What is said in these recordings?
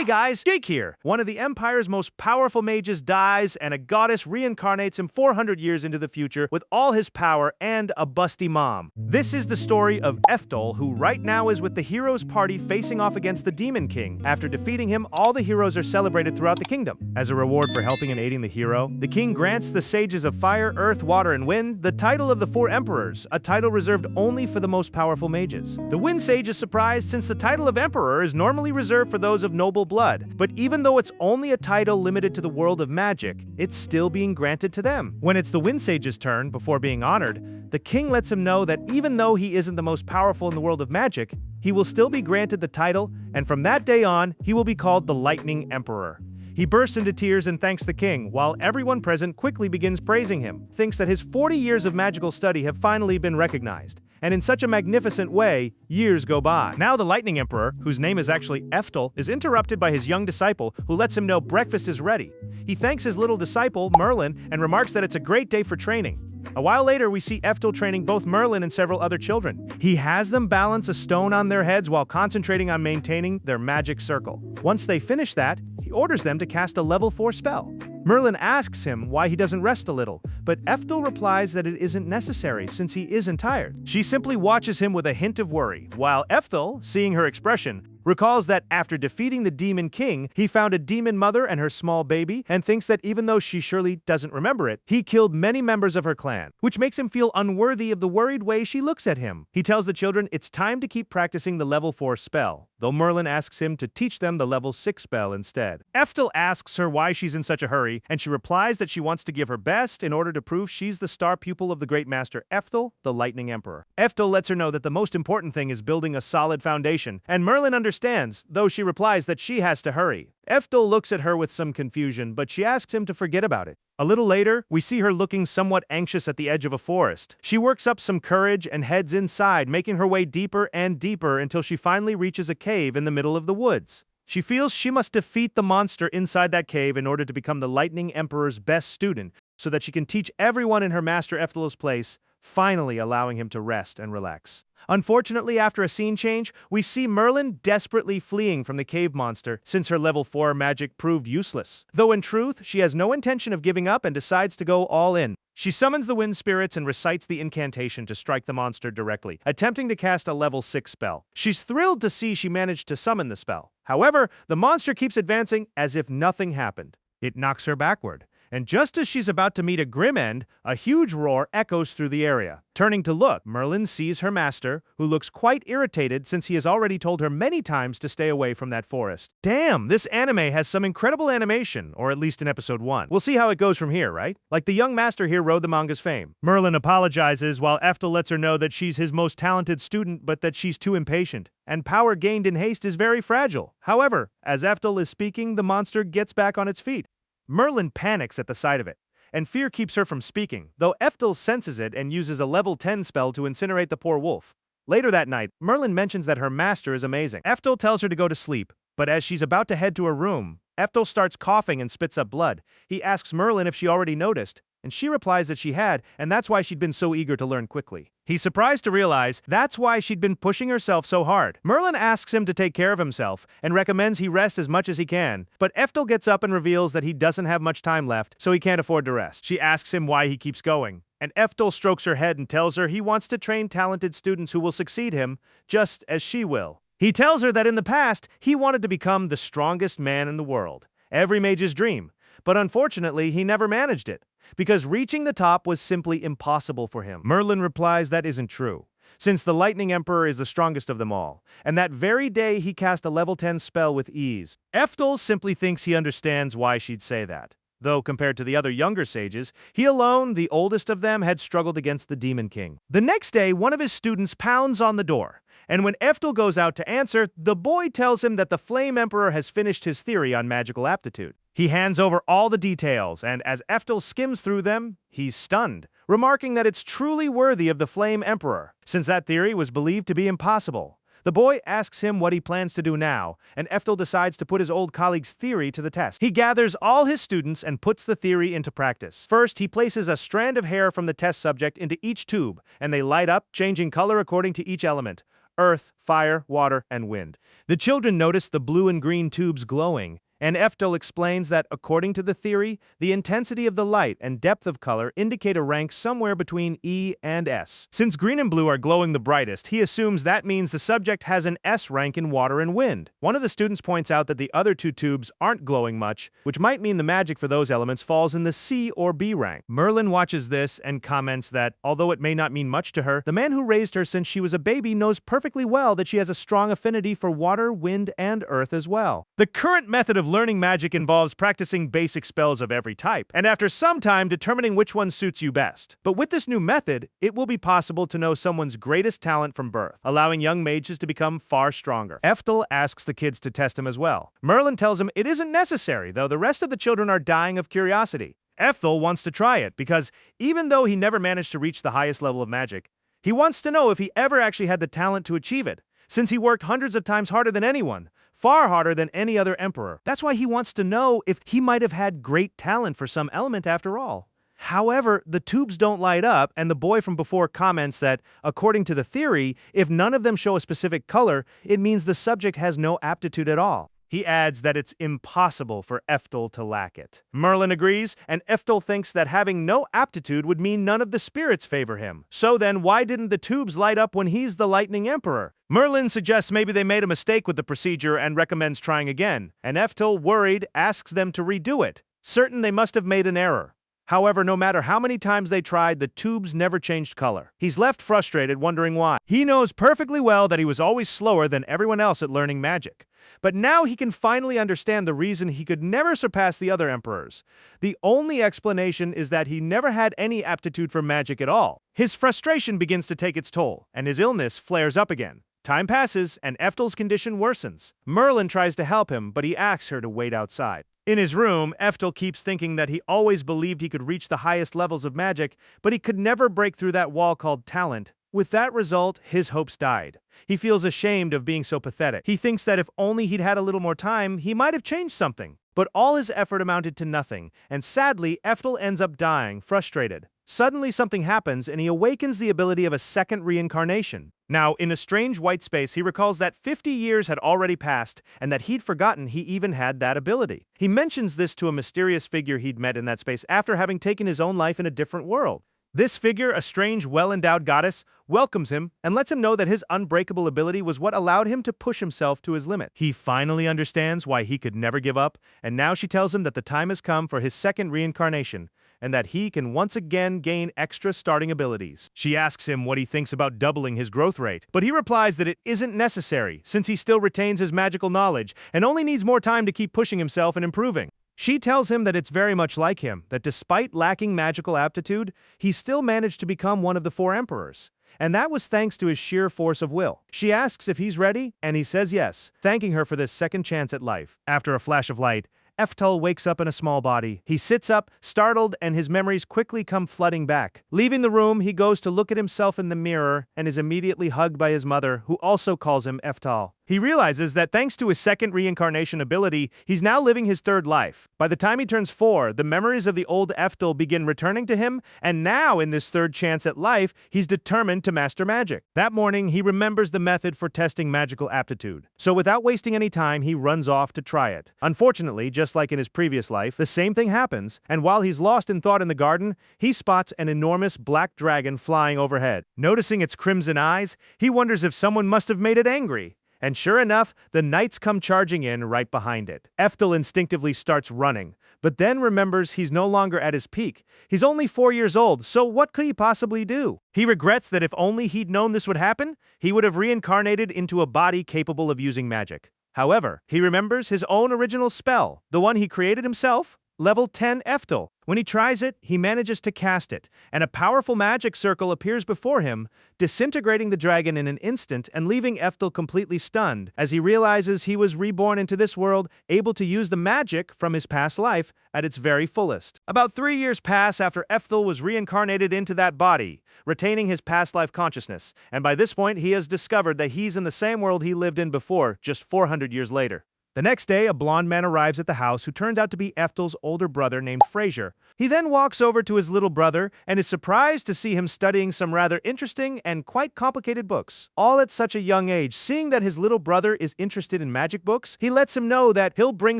Hey guys, Jake here. One of the Empire's most powerful mages dies, and a goddess reincarnates him 400 years into the future with all his power and a busty mom. This is the story of Eftel, who right now is with the heroes' party facing off against the Demon King. After defeating him, all the heroes are celebrated throughout the kingdom. As a reward for helping and aiding the hero, the king grants the sages of fire, earth, water, and wind the title of the Four Emperors, a title reserved only for the most powerful mages. The Wind Sage is surprised since the title of Emperor is normally reserved for those of noble blood, but even though it's only a title limited to the world of magic, it's still being granted to them. When it's the Wind Sage's turn, before being honored, the king lets him know that even though he isn't the most powerful in the world of magic, he will still be granted the title, and from that day on, he will be called the Lightning Emperor. He bursts into tears and thanks the king, while everyone present quickly begins praising him, thinks that his 40 years of magical study have finally been recognized. And in such a magnificent way, years go by. Now the Lightning Emperor, whose name is actually Eftel, is interrupted by his young disciple, who lets him know breakfast is ready. He thanks his little disciple, Merlin, and remarks that it's a great day for training. A while later, we see Eftel training both Merlin and several other children. He has them balance a stone on their heads while concentrating on maintaining their magic circle. Once they finish that, he orders them to cast a level 4 spell. Merlin asks him why he doesn't rest a little, but Eftel replies that it isn't necessary since he isn't tired. She simply watches him with a hint of worry, while Eftel, seeing her expression, recalls that after defeating the Demon King, he found a demon mother and her small baby, and thinks that even though she surely doesn't remember it, he killed many members of her clan, which makes him feel unworthy of the worried way she looks at him. He tells the children it's time to keep practicing the level 4 spell, though Merlin asks him to teach them the level 6 spell instead. Eftel asks her why she's in such a hurry, and she replies that she wants to give her best in order to prove she's the star pupil of the great master Eftel, the Lightning Emperor. Eftel lets her know that the most important thing is building a solid foundation, and Merlin understands, though she replies that she has to hurry. Eftel looks at her with some confusion, but she asks him to forget about it. A little later, we see her looking somewhat anxious at the edge of a forest. She works up some courage and heads inside, making her way deeper and deeper until she finally reaches a cave in the middle of the woods. She feels she must defeat the monster inside that cave in order to become the Lightning Emperor's best student, so that she can teach everyone in her master Eftel's place, finally allowing him to rest and relax. Unfortunately, after a scene change, we see Merlin desperately fleeing from the cave monster since her level 4 magic proved useless. Though in truth, she has no intention of giving up and decides to go all in. She summons the wind spirits and recites the incantation to strike the monster directly, attempting to cast a level 6 spell. She's thrilled to see she managed to summon the spell. However, the monster keeps advancing as if nothing happened. It knocks her backward. And just as she's about to meet a grim end, a huge roar echoes through the area. Turning to look, Merlin sees her master, who looks quite irritated since he has already told her many times to stay away from that forest. Damn, this anime has some incredible animation, or at least in episode 1. We'll see how it goes from here, right? Like the young master here rode the manga's fame. Merlin apologizes while Eftel lets her know that she's his most talented student, but that she's too impatient. And power gained in haste is very fragile. However, as Eftel is speaking, the monster gets back on its feet. Merlin panics at the sight of it, and fear keeps her from speaking, though Eftel senses it and uses a level 10 spell to incinerate the poor wolf. Later that night, Merlin mentions that her master is amazing. Eftel tells her to go to sleep, but as she's about to head to her room, Eftel starts coughing and spits up blood. He asks Merlin if she already noticed, and she replies that she had, and that's why she'd been so eager to learn quickly. He's surprised to realize that's why she'd been pushing herself so hard. Merlin asks him to take care of himself and recommends he rest as much as he can, but Eftel gets up and reveals that he doesn't have much time left, so he can't afford to rest. She asks him why he keeps going, and Eftel strokes her head and tells her he wants to train talented students who will succeed him, just as she will. He tells her that in the past, he wanted to become the strongest man in the world, every mage's dream, but unfortunately, he never managed it, because reaching the top was simply impossible for him. Merlin replies that isn't true, since the Lightning Emperor is the strongest of them all, and that very day he cast a level 10 spell with ease. Eftel simply thinks he understands why she'd say that, though compared to the other younger sages, he alone, the oldest of them, had struggled against the Demon King. The next day, one of his students pounds on the door, and when Eftel goes out to answer, the boy tells him that the Flame Emperor has finished his theory on magical aptitude. He hands over all the details, and as Eftel skims through them, he's stunned, remarking that it's truly worthy of the Flame Emperor, since that theory was believed to be impossible. The boy asks him what he plans to do now, and Eftel decides to put his old colleague's theory to the test. He gathers all his students and puts the theory into practice. First, he places a strand of hair from the test subject into each tube, and they light up, changing color according to each element. earth, fire, water, and wind. The children notice the blue and green tubes glowing, and Eftel explains that, according to the theory, the intensity of the light and depth of color indicate a rank somewhere between E and S. Since green and blue are glowing the brightest, he assumes that means the subject has an S rank in water and wind. One of the students points out that the other two tubes aren't glowing much, which might mean the magic for those elements falls in the C or B rank. Merlin watches this and comments that, although it may not mean much to her, the man who raised her since she was a baby knows perfectly well that she has a strong affinity for water, wind, and earth as well. The current method of learning magic involves practicing basic spells of every type, and after some time determining which one suits you best. But with this new method, it will be possible to know someone's greatest talent from birth, allowing young mages to become far stronger. Eftel asks the kids to test him as well. Merlin tells him it isn't necessary, though the rest of the children are dying of curiosity. Eftel wants to try it because, even though he never managed to reach the highest level of magic, he wants to know if he ever actually had the talent to achieve it, since he worked hundreds of times harder than anyone, far harder than any other emperor. That's why he wants to know if he might have had great talent for some element after all. However, the tubes don't light up, and the boy from before comments that, according to the theory, if none of them show a specific color, it means the subject has no aptitude at all. He adds that it's impossible for Eftel to lack it. Merlin agrees, and Eftel thinks that having no aptitude would mean none of the spirits favor him. So then, why didn't the tubes light up when he's the Lightning Emperor? Merlin suggests maybe they made a mistake with the procedure and recommends trying again, and Eftel, worried, asks them to redo it, certain they must have made an error. However, no matter how many times they tried, the tubes never changed color. He's left frustrated, wondering why. He knows perfectly well that he was always slower than everyone else at learning magic. But now he can finally understand the reason he could never surpass the other emperors. The only explanation is that he never had any aptitude for magic at all. His frustration begins to take its toll, and his illness flares up again. Time passes, and Eftel's condition worsens. Merlin tries to help him, but he asks her to wait outside. In his room, Eftel keeps thinking that he always believed he could reach the highest levels of magic, but he could never break through that wall called talent. With that result, his hopes died. He feels ashamed of being so pathetic. He thinks that if only he'd had a little more time, he might have changed something. But all his effort amounted to nothing, and sadly, Eftel ends up dying, frustrated. Suddenly something happens, and he awakens the ability of a second reincarnation. Now, in a strange white space, he recalls that 50 years had already passed, and that he'd forgotten he even had that ability. He mentions this to a mysterious figure he'd met in that space after having taken his own life in a different world. This figure, a strange, well-endowed goddess, welcomes him and lets him know that his unbreakable ability was what allowed him to push himself to his limit. He finally understands why he could never give up, and now she tells him that the time has come for his second reincarnation, and that he can once again gain extra starting abilities. She asks him what he thinks about doubling his growth rate, but he replies that it isn't necessary, since he still retains his magical knowledge and only needs more time to keep pushing himself and improving. She tells him that it's very much like him, that despite lacking magical aptitude, he still managed to become one of the 4 emperors. And that was thanks to his sheer force of will. She asks if he's ready, and he says yes, thanking her for this second chance at life. After a flash of light, Eftel wakes up in a small body. He sits up, startled, and his memories quickly come flooding back. Leaving the room, he goes to look at himself in the mirror and is immediately hugged by his mother, who also calls him Eftel. He realizes that thanks to his second reincarnation ability, he's now living his third life. By the time he turns 4, the memories of the old Eftel begin returning to him, and now in this third chance at life, he's determined to master magic. That morning, he remembers the method for testing magical aptitude. So without wasting any time, he runs off to try it. Unfortunately, just like in his previous life, the same thing happens, and while he's lost in thought in the garden, he spots an enormous black dragon flying overhead. Noticing its crimson eyes, he wonders if someone must have made it angry. And sure enough, the knights come charging in right behind it. Eftel instinctively starts running, but then remembers he's no longer at his peak. He's only 4 years old, so what could he possibly do? He regrets that if only he'd known this would happen, he would have reincarnated into a body capable of using magic. However, he remembers his own original spell, the one he created himself, level 10 Eftel. When he tries it, he manages to cast it, and a powerful magic circle appears before him, disintegrating the dragon in an instant and leaving Eftel completely stunned, as he realizes he was reborn into this world, able to use the magic from his past life at its very fullest. About 3 years pass after Eftel was reincarnated into that body, retaining his past life consciousness, and by this point he has discovered that he's in the same world he lived in before, just 400 years later. The next day, a blonde man arrives at the house who turns out to be Eftel's older brother named Frazier. He then walks over to his little brother and is surprised to see him studying some rather interesting and quite complicated books. All at such a young age, seeing that his little brother is interested in magic books, he lets him know that he'll bring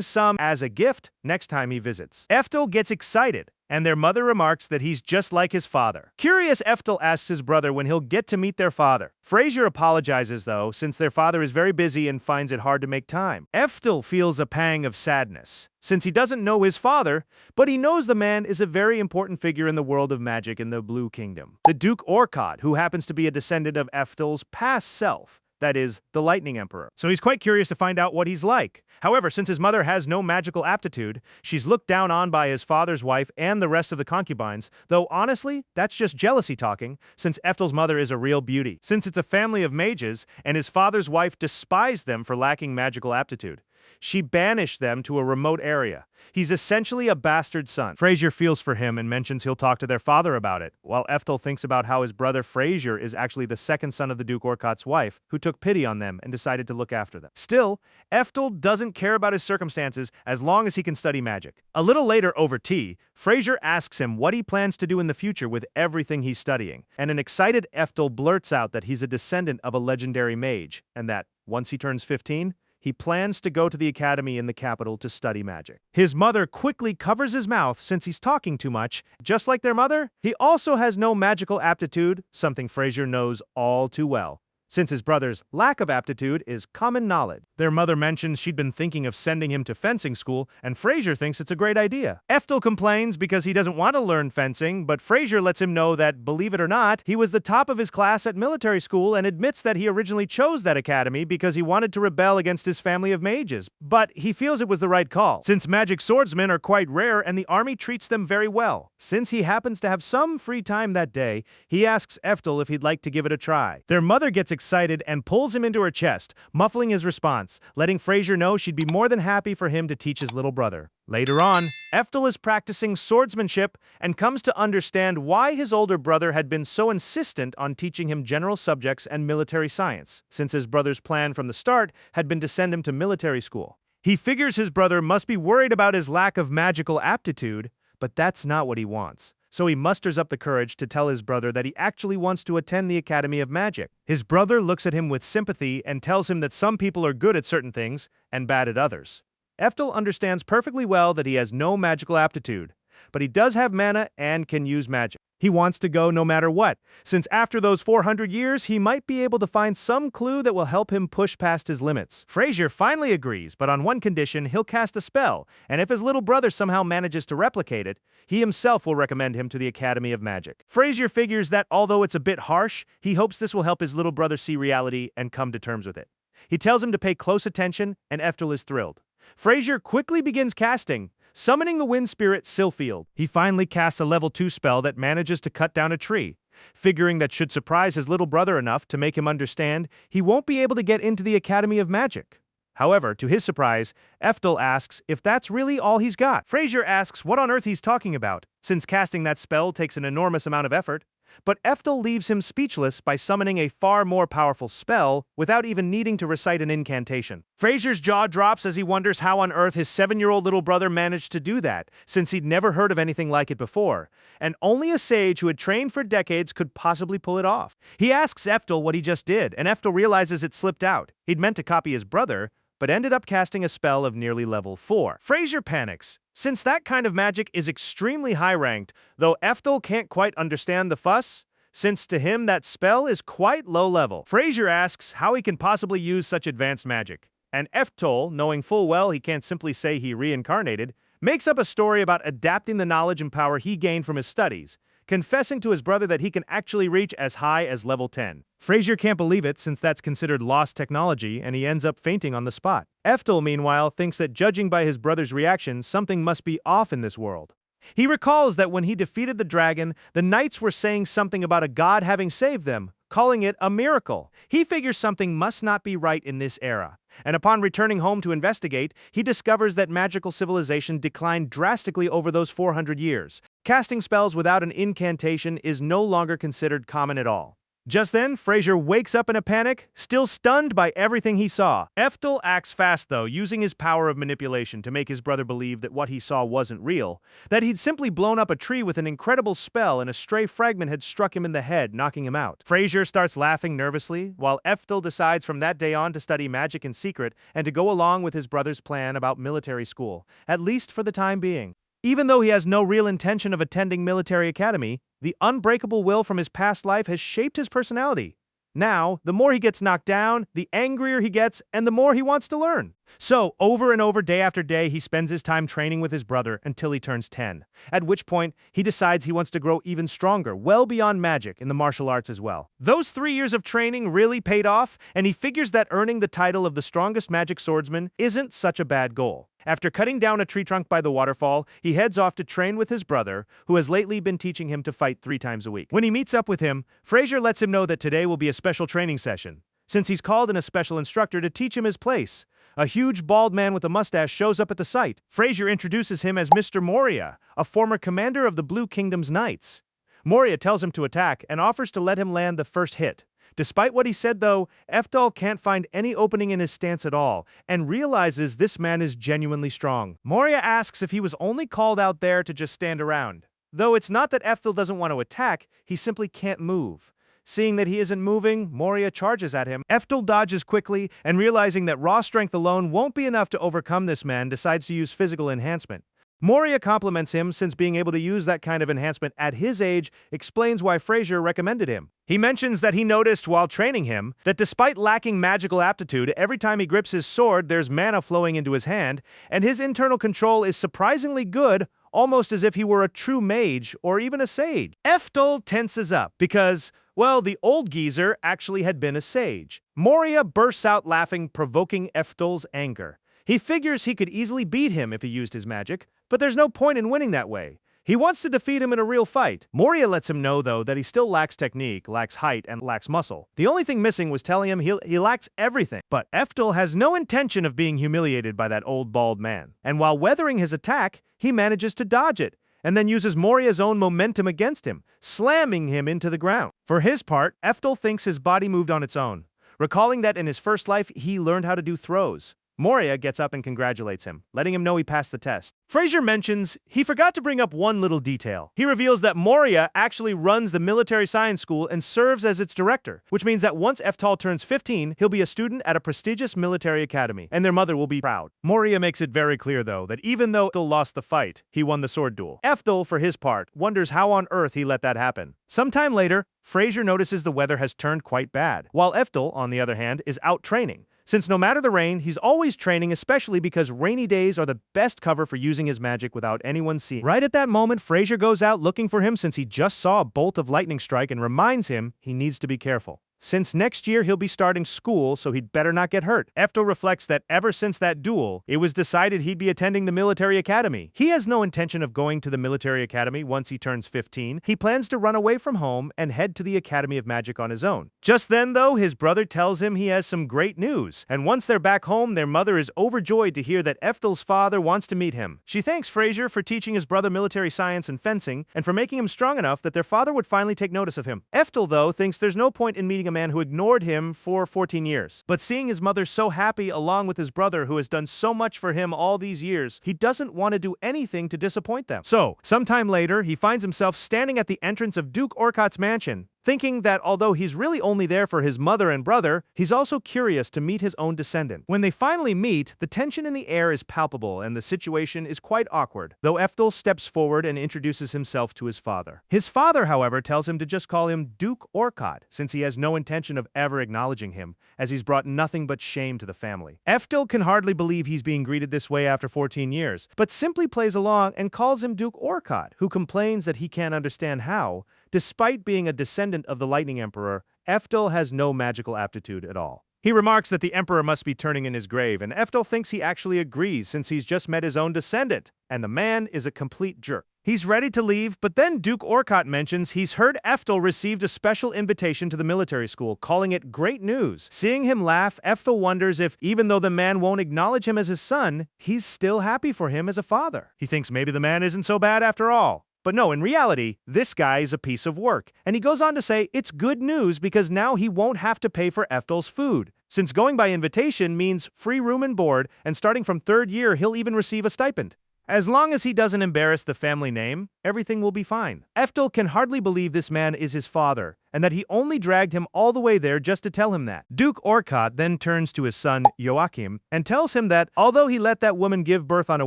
some as a gift next time he visits. Eftel gets excited, and their mother remarks that he's just like his father. Curious, Eftel asks his brother when he'll get to meet their father. Frazier apologizes, though, since their father is very busy and finds it hard to make time. Eftel feels a pang of sadness, since he doesn't know his father, but he knows the man is a very important figure in the world of magic in the Blue Kingdom. The Duke Orcod, who happens to be a descendant of Eftel's past self, that is, the Lightning Emperor. So he's quite curious to find out what he's like. However, since his mother has no magical aptitude, she's looked down on by his father's wife and the rest of the concubines, though honestly, that's just jealousy talking, since Eftel's mother is a real beauty. Since it's a family of mages, and his father's wife despised them for lacking magical aptitude, she banished them to a remote area. He's essentially a bastard son. Frazier feels for him and mentions he'll talk to their father about it, while Eftel thinks about how his brother Frazier is actually the second son of the Duke Orcod's wife, who took pity on them and decided to look after them. Still, Eftel doesn't care about his circumstances as long as he can study magic. A little later, over tea, Frazier asks him what he plans to do in the future with everything he's studying, and an excited Eftel blurts out that he's a descendant of a legendary mage, and that, once he turns 15, he plans to go to the academy in the capital to study magic. His mother quickly covers his mouth since he's talking too much. Just like their mother, he also has no magical aptitude, something Frazier knows all too well, since his brother's lack of aptitude is common knowledge. Their mother mentions she'd been thinking of sending him to fencing school, and Frazier thinks it's a great idea. Eftel complains because he doesn't want to learn fencing, but Frazier lets him know that, believe it or not, he was the top of his class at military school and admits that he originally chose that academy because he wanted to rebel against his family of mages. But he feels it was the right call, since magic swordsmen are quite rare and the army treats them very well. Since he happens to have some free time that day, he asks Eftel if he'd like to give it a try. Their mother gets excited and pulls him into her chest, muffling his response, letting Frazier know she'd be more than happy for him to teach his little brother. Later on, Eftel is practicing swordsmanship and comes to understand why his older brother had been so insistent on teaching him general subjects and military science, since his brother's plan from the start had been to send him to military school. He figures his brother must be worried about his lack of magical aptitude, but that's not what he wants. So he musters up the courage to tell his brother that he actually wants to attend the Academy of Magic. His brother looks at him with sympathy and tells him that some people are good at certain things and bad at others. Eftel understands perfectly well that he has no magical aptitude, but he does have mana and can use magic. He wants to go no matter what, since after those 400 years, he might be able to find some clue that will help him push past his limits. Frazier finally agrees, but on one condition: he'll cast a spell, and if his little brother somehow manages to replicate it, he himself will recommend him to the Academy of Magic. Frazier figures that, although it's a bit harsh, he hopes this will help his little brother see reality and come to terms with it. He tells him to pay close attention, and Eftel is thrilled. Frazier quickly begins casting, summoning the wind spirit Sylphield. He finally casts a level 2 spell that manages to cut down a tree, figuring that should surprise his little brother enough to make him understand he won't be able to get into the Academy of Magic. However, to his surprise, Eftel asks if that's really all he's got. Frazier asks what on earth he's talking about, since casting that spell takes an enormous amount of effort. But Eftel leaves him speechless by summoning a far more powerful spell without even needing to recite an incantation. Frazier's jaw drops as he wonders how on earth his 7-year-old little brother managed to do that, since he'd never heard of anything like it before, and only a sage who had trained for decades could possibly pull it off. He asks Eftel what he just did, and Eftel realizes it slipped out. He'd meant to copy his brother, but ended up casting a spell of nearly level 4. Frazier panics, since that kind of magic is extremely high-ranked, though Eftel can't quite understand the fuss, since to him that spell is quite low-level. Frazier asks how he can possibly use such advanced magic, and Eftel, knowing full well he can't simply say he reincarnated, makes up a story about adapting the knowledge and power he gained from his studies, confessing to his brother that he can actually reach as high as level 10. Frazier can't believe it, since that's considered lost technology, and he ends up fainting on the spot. Eftel, meanwhile, thinks that judging by his brother's reaction, something must be off in this world. He recalls that when he defeated the dragon, the knights were saying something about a god having saved them, calling it a miracle. He figures something must not be right in this era, and upon returning home to investigate, he discovers that magical civilization declined drastically over those 400 years. Casting spells without an incantation is no longer considered common at all. Just then, Fraser wakes up in a panic, still stunned by everything he saw. Eftel acts fast though, using his power of manipulation to make his brother believe that what he saw wasn't real, that he'd simply blown up a tree with an incredible spell and a stray fragment had struck him in the head, knocking him out. Fraser starts laughing nervously, while Eftel decides from that day on to study magic in secret and to go along with his brother's plan about military school, at least for the time being. Even though he has no real intention of attending military academy, the unbreakable will from his past life has shaped his personality. Now, the more he gets knocked down, the angrier he gets, and the more he wants to learn. So, over and over, day after day, he spends his time training with his brother until he turns 10, at which point he decides he wants to grow even stronger, well beyond magic in the martial arts as well. Those 3 years of training really paid off, and he figures that earning the title of the strongest magic swordsman isn't such a bad goal. After cutting down a tree trunk by the waterfall, he heads off to train with his brother, who has lately been teaching him to fight 3 times a week. When he meets up with him, Fraser lets him know that today will be a special training session, since he's called in a special instructor to teach him his place. A huge bald man with a mustache shows up at the site. Fraser introduces him as Mr. Moria, a former commander of the Blue Kingdom's Knights. Moria tells him to attack and offers to let him land the first hit. Despite what he said though, Eftel can't find any opening in his stance at all, and realizes this man is genuinely strong. Moria asks if he was only called out there to just stand around. Though it's not that Eftel doesn't want to attack, he simply can't move. Seeing that he isn't moving, Moria charges at him. Eftel dodges quickly, and realizing that raw strength alone won't be enough to overcome this man, decides to use physical enhancement. Moria compliments him since being able to use that kind of enhancement at his age explains why Fraser recommended him. He mentions that he noticed while training him that despite lacking magical aptitude, every time he grips his sword there's mana flowing into his hand, and his internal control is surprisingly good, almost as if he were a true mage or even a sage. Eftel tenses up because, well, the old geezer actually had been a sage. Moria bursts out laughing, provoking Eftel's anger. He figures he could easily beat him if he used his magic, but there's no point in winning that way. He wants to defeat him in a real fight. Moria lets him know, though, that he still lacks technique, lacks height, and lacks muscle. The only thing missing was telling him he lacks everything. But Eftel has no intention of being humiliated by that old bald man. And while weathering his attack, he manages to dodge it, and then uses Moria's own momentum against him, slamming him into the ground. For his part, Eftel thinks his body moved on its own, recalling that in his first life he learned how to do throws. Moria gets up and congratulates him, letting him know he passed the test. Fraser mentions he forgot to bring up one little detail. He reveals that Moria actually runs the military science school and serves as its director, which means that once Eftel turns 15, he'll be a student at a prestigious military academy, and their mother will be proud. Moria makes it very clear, though, that even though Eftel lost the fight, he won the sword duel. Eftel, for his part, wonders how on earth he let that happen. Sometime later, Fraser notices the weather has turned quite bad, while Eftel, on the other hand, is out training. Since no matter the rain, he's always training, especially because rainy days are the best cover for using his magic without anyone seeing. Right at that moment, Fraser goes out looking for him since he just saw a bolt of lightning strike and reminds him he needs to be careful. Since next year he'll be starting school, so he'd better not get hurt. Eftel reflects that ever since that duel, it was decided he'd be attending the military academy. He has no intention of going to the military academy once he turns 15. He plans to run away from home and head to the Academy of Magic on his own. Just then, though, his brother tells him he has some great news, and once they're back home, their mother is overjoyed to hear that Eftel's father wants to meet him. She thanks Fraser for teaching his brother military science and fencing, and for making him strong enough that their father would finally take notice of him. Eftel, though, thinks there's no point in meeting a man who ignored him for 14 years. But seeing his mother so happy along with his brother who has done so much for him all these years, he doesn't want to do anything to disappoint them. So, sometime later, he finds himself standing at the entrance of Duke Orkot's mansion, thinking that although he's really only there for his mother and brother, he's also curious to meet his own descendant. When they finally meet, the tension in the air is palpable and the situation is quite awkward, though Eftel steps forward and introduces himself to his father. His father, however, tells him to just call him Duke Orkot, since he has no intention of ever acknowledging him, as he's brought nothing but shame to the family. Eftel can hardly believe he's being greeted this way after 14 years, but simply plays along and calls him Duke Orkot, who complains that he can't understand how, despite being a descendant of the Lightning Emperor, Eftel has no magical aptitude at all. He remarks that the Emperor must be turning in his grave, and Eftel thinks he actually agrees since he's just met his own descendant, and the man is a complete jerk. He's ready to leave, but then Duke Orkot mentions he's heard Eftel received a special invitation to the military school, calling it great news. Seeing him laugh, Eftel wonders if, even though the man won't acknowledge him as his son, he's still happy for him as a father. He thinks maybe the man isn't so bad after all. But no, in reality, this guy is a piece of work. And he goes on to say it's good news because now he won't have to pay for Eftel's food, since going by invitation means free room and board, and starting from third year he'll even receive a stipend. As long as he doesn't embarrass the family name, everything will be fine. Eftel can hardly believe this man is his father, and that he only dragged him all the way there just to tell him that. Duke Orkot then turns to his son, Joachim, and tells him that although he let that woman give birth on a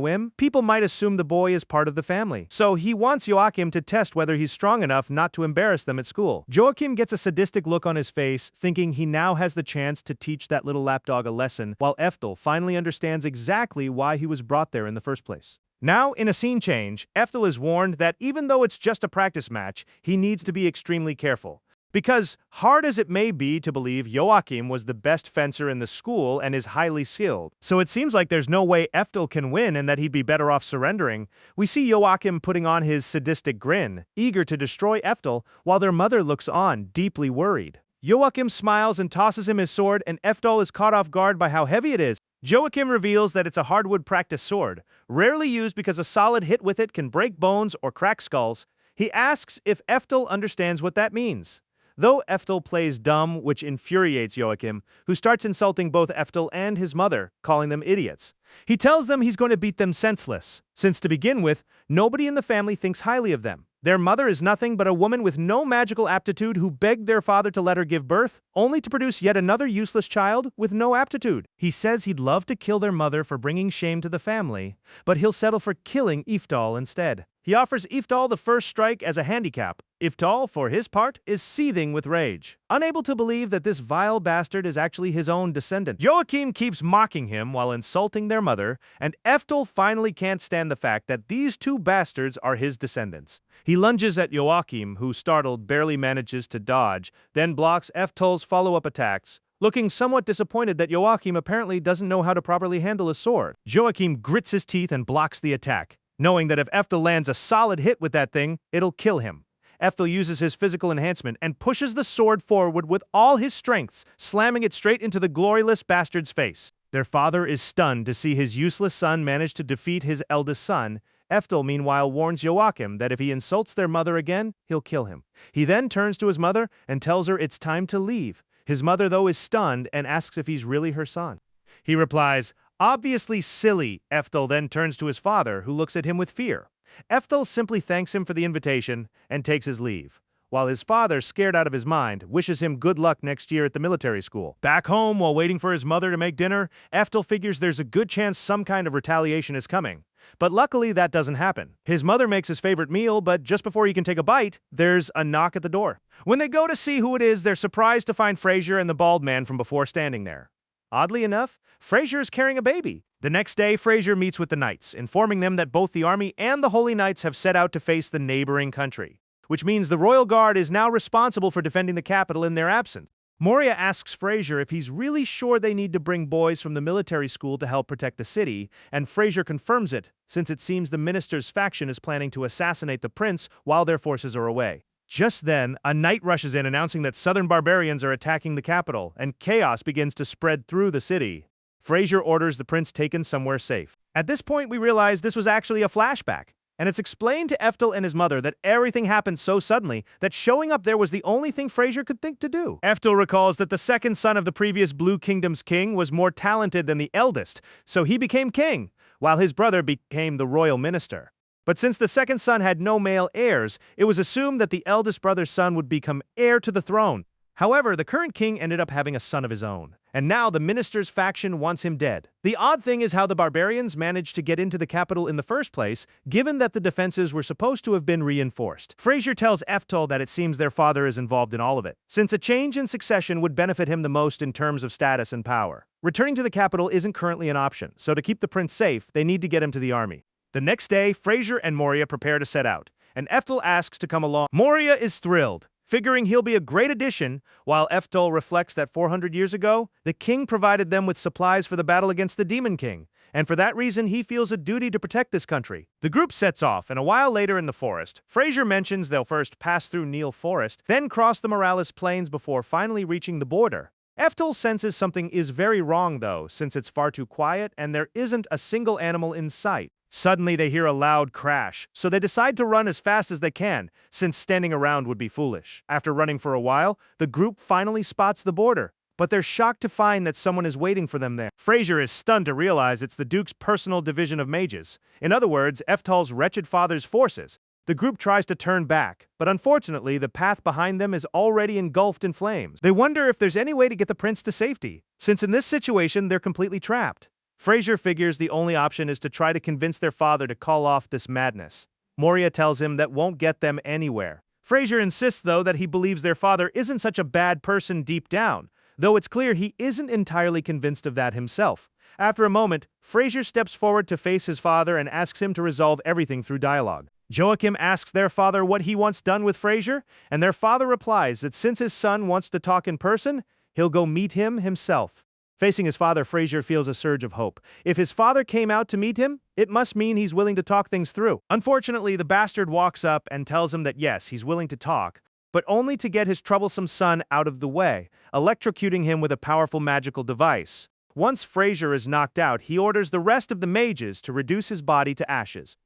whim, people might assume the boy is part of the family. So he wants Joachim to test whether he's strong enough not to embarrass them at school. Joachim gets a sadistic look on his face, thinking he now has the chance to teach that little lapdog a lesson, while Eftel finally understands exactly why he was brought there in the first place. Now, in a scene change, Eftel is warned that even though it's just a practice match, he needs to be extremely careful. Because, hard as it may be to believe Joachim was the best fencer in the school and is highly skilled, so it seems like there's no way Eftel can win and that he'd be better off surrendering, we see Joachim putting on his sadistic grin, eager to destroy Eftel, while their mother looks on, deeply worried. Joachim smiles and tosses him his sword, and Eftel is caught off guard by how heavy it is. Joachim reveals that it's a hardwood practice sword, rarely used because a solid hit with it can break bones or crack skulls. He asks if Eftel understands what that means. Though Eftel plays dumb, which infuriates Joachim, who starts insulting both Eftel and his mother, calling them idiots. He tells them he's going to beat them senseless, since to begin with, nobody in the family thinks highly of them. Their mother is nothing but a woman with no magical aptitude who begged their father to let her give birth, only to produce yet another useless child with no aptitude. He says he'd love to kill their mother for bringing shame to the family, but he'll settle for killing Iftal instead. He offers Iftal the first strike as a handicap. Iftal, for his part, is seething with rage, unable to believe that this vile bastard is actually his own descendant. Joachim keeps mocking him while insulting their mother, and Eftel finally can't stand the fact that these two bastards are his descendants. He lunges at Joachim, who, startled, barely manages to dodge, then blocks Eftel's follow-up attacks, looking somewhat disappointed that Joachim apparently doesn't know how to properly handle a sword. Joachim grits his teeth and blocks the attack, knowing that if Eftel lands a solid hit with that thing, it'll kill him. Eftel uses his physical enhancement and pushes the sword forward with all his strengths, slamming it straight into the gloryless bastard's face. Their father is stunned to see his useless son manage to defeat his eldest son. Eftel, meanwhile, warns Joachim that if he insults their mother again, he'll kill him. He then turns to his mother and tells her it's time to leave. His mother, though, is stunned and asks if he's really her son. He replies, "Obviously silly." Eftel then turns to his father, who looks at him with fear. Eftel simply thanks him for the invitation and takes his leave, while his father, scared out of his mind, wishes him good luck next year at the military school. Back home, while waiting for his mother to make dinner, Eftel figures there's a good chance some kind of retaliation is coming. But luckily, that doesn't happen. His mother makes his favorite meal, but just before he can take a bite, there's a knock at the door. When they go to see who it is, they're surprised to find Fraser and the bald man from before standing there. Oddly enough, Fraser is carrying a baby. The next day, Fraser meets with the knights, informing them that both the army and the Holy Knights have set out to face the neighboring country, which means the Royal Guard is now responsible for defending the capital in their absence. Moria asks Fraser if he's really sure they need to bring boys from the military school to help protect the city, and Fraser confirms it, since it seems the minister's faction is planning to assassinate the prince while their forces are away. Just then, a knight rushes in announcing that southern barbarians are attacking the capital, and chaos begins to spread through the city. Fraser orders the prince taken somewhere safe. At this point, we realize this was actually a flashback, and it's explained to Eftel and his mother that everything happened so suddenly that showing up there was the only thing Fraser could think to do. Eftel recalls that the second son of the previous Blue Kingdom's king was more talented than the eldest, so he became king, while his brother became the royal minister. But since the second son had no male heirs, it was assumed that the eldest brother's son would become heir to the throne. However, the current king ended up having a son of his own, and now the minister's faction wants him dead. The odd thing is how the barbarians managed to get into the capital in the first place, given that the defenses were supposed to have been reinforced. Fraser tells Eftel that it seems their father is involved in all of it, since a change in succession would benefit him the most in terms of status and power. Returning to the capital isn't currently an option, so to keep the prince safe, they need to get him to the army. The next day, Fraser and Moria prepare to set out, and Eftel asks to come along. Moria is thrilled, figuring he'll be a great addition, while Eftel reflects that 400 years ago, the king provided them with supplies for the battle against the Demon King, and for that reason he feels a duty to protect this country. The group sets off, and a while later in the forest, Fraser mentions they'll first pass through Neil Forest, then cross the Moralis Plains before finally reaching the border. Eftel senses something is very wrong though, since it's far too quiet and there isn't a single animal in sight. Suddenly they hear a loud crash, so they decide to run as fast as they can, since standing around would be foolish. After running for a while, the group finally spots the border, but they're shocked to find that someone is waiting for them there. Frazier is stunned to realize it's the Duke's personal division of mages. In other words, Eftal's wretched father's forces. The group tries to turn back, but unfortunately the path behind them is already engulfed in flames. They wonder if there's any way to get the prince to safety, since in this situation they're completely trapped. Frazier figures the only option is to try to convince their father to call off this madness. Moria tells him that won't get them anywhere. Frazier insists, though, that he believes their father isn't such a bad person deep down, though it's clear he isn't entirely convinced of that himself. After a moment, Frazier steps forward to face his father and asks him to resolve everything through dialogue. Joachim asks their father what he wants done with Frazier, and their father replies that since his son wants to talk in person, he'll go meet him himself. Facing his father, Frazier feels a surge of hope. If his father came out to meet him, it must mean he's willing to talk things through. Unfortunately, the bastard walks up and tells him that yes, he's willing to talk, but only to get his troublesome son out of the way, electrocuting him with a powerful magical device. Once Frazier is knocked out, he orders the rest of the mages to reduce his body to ashes.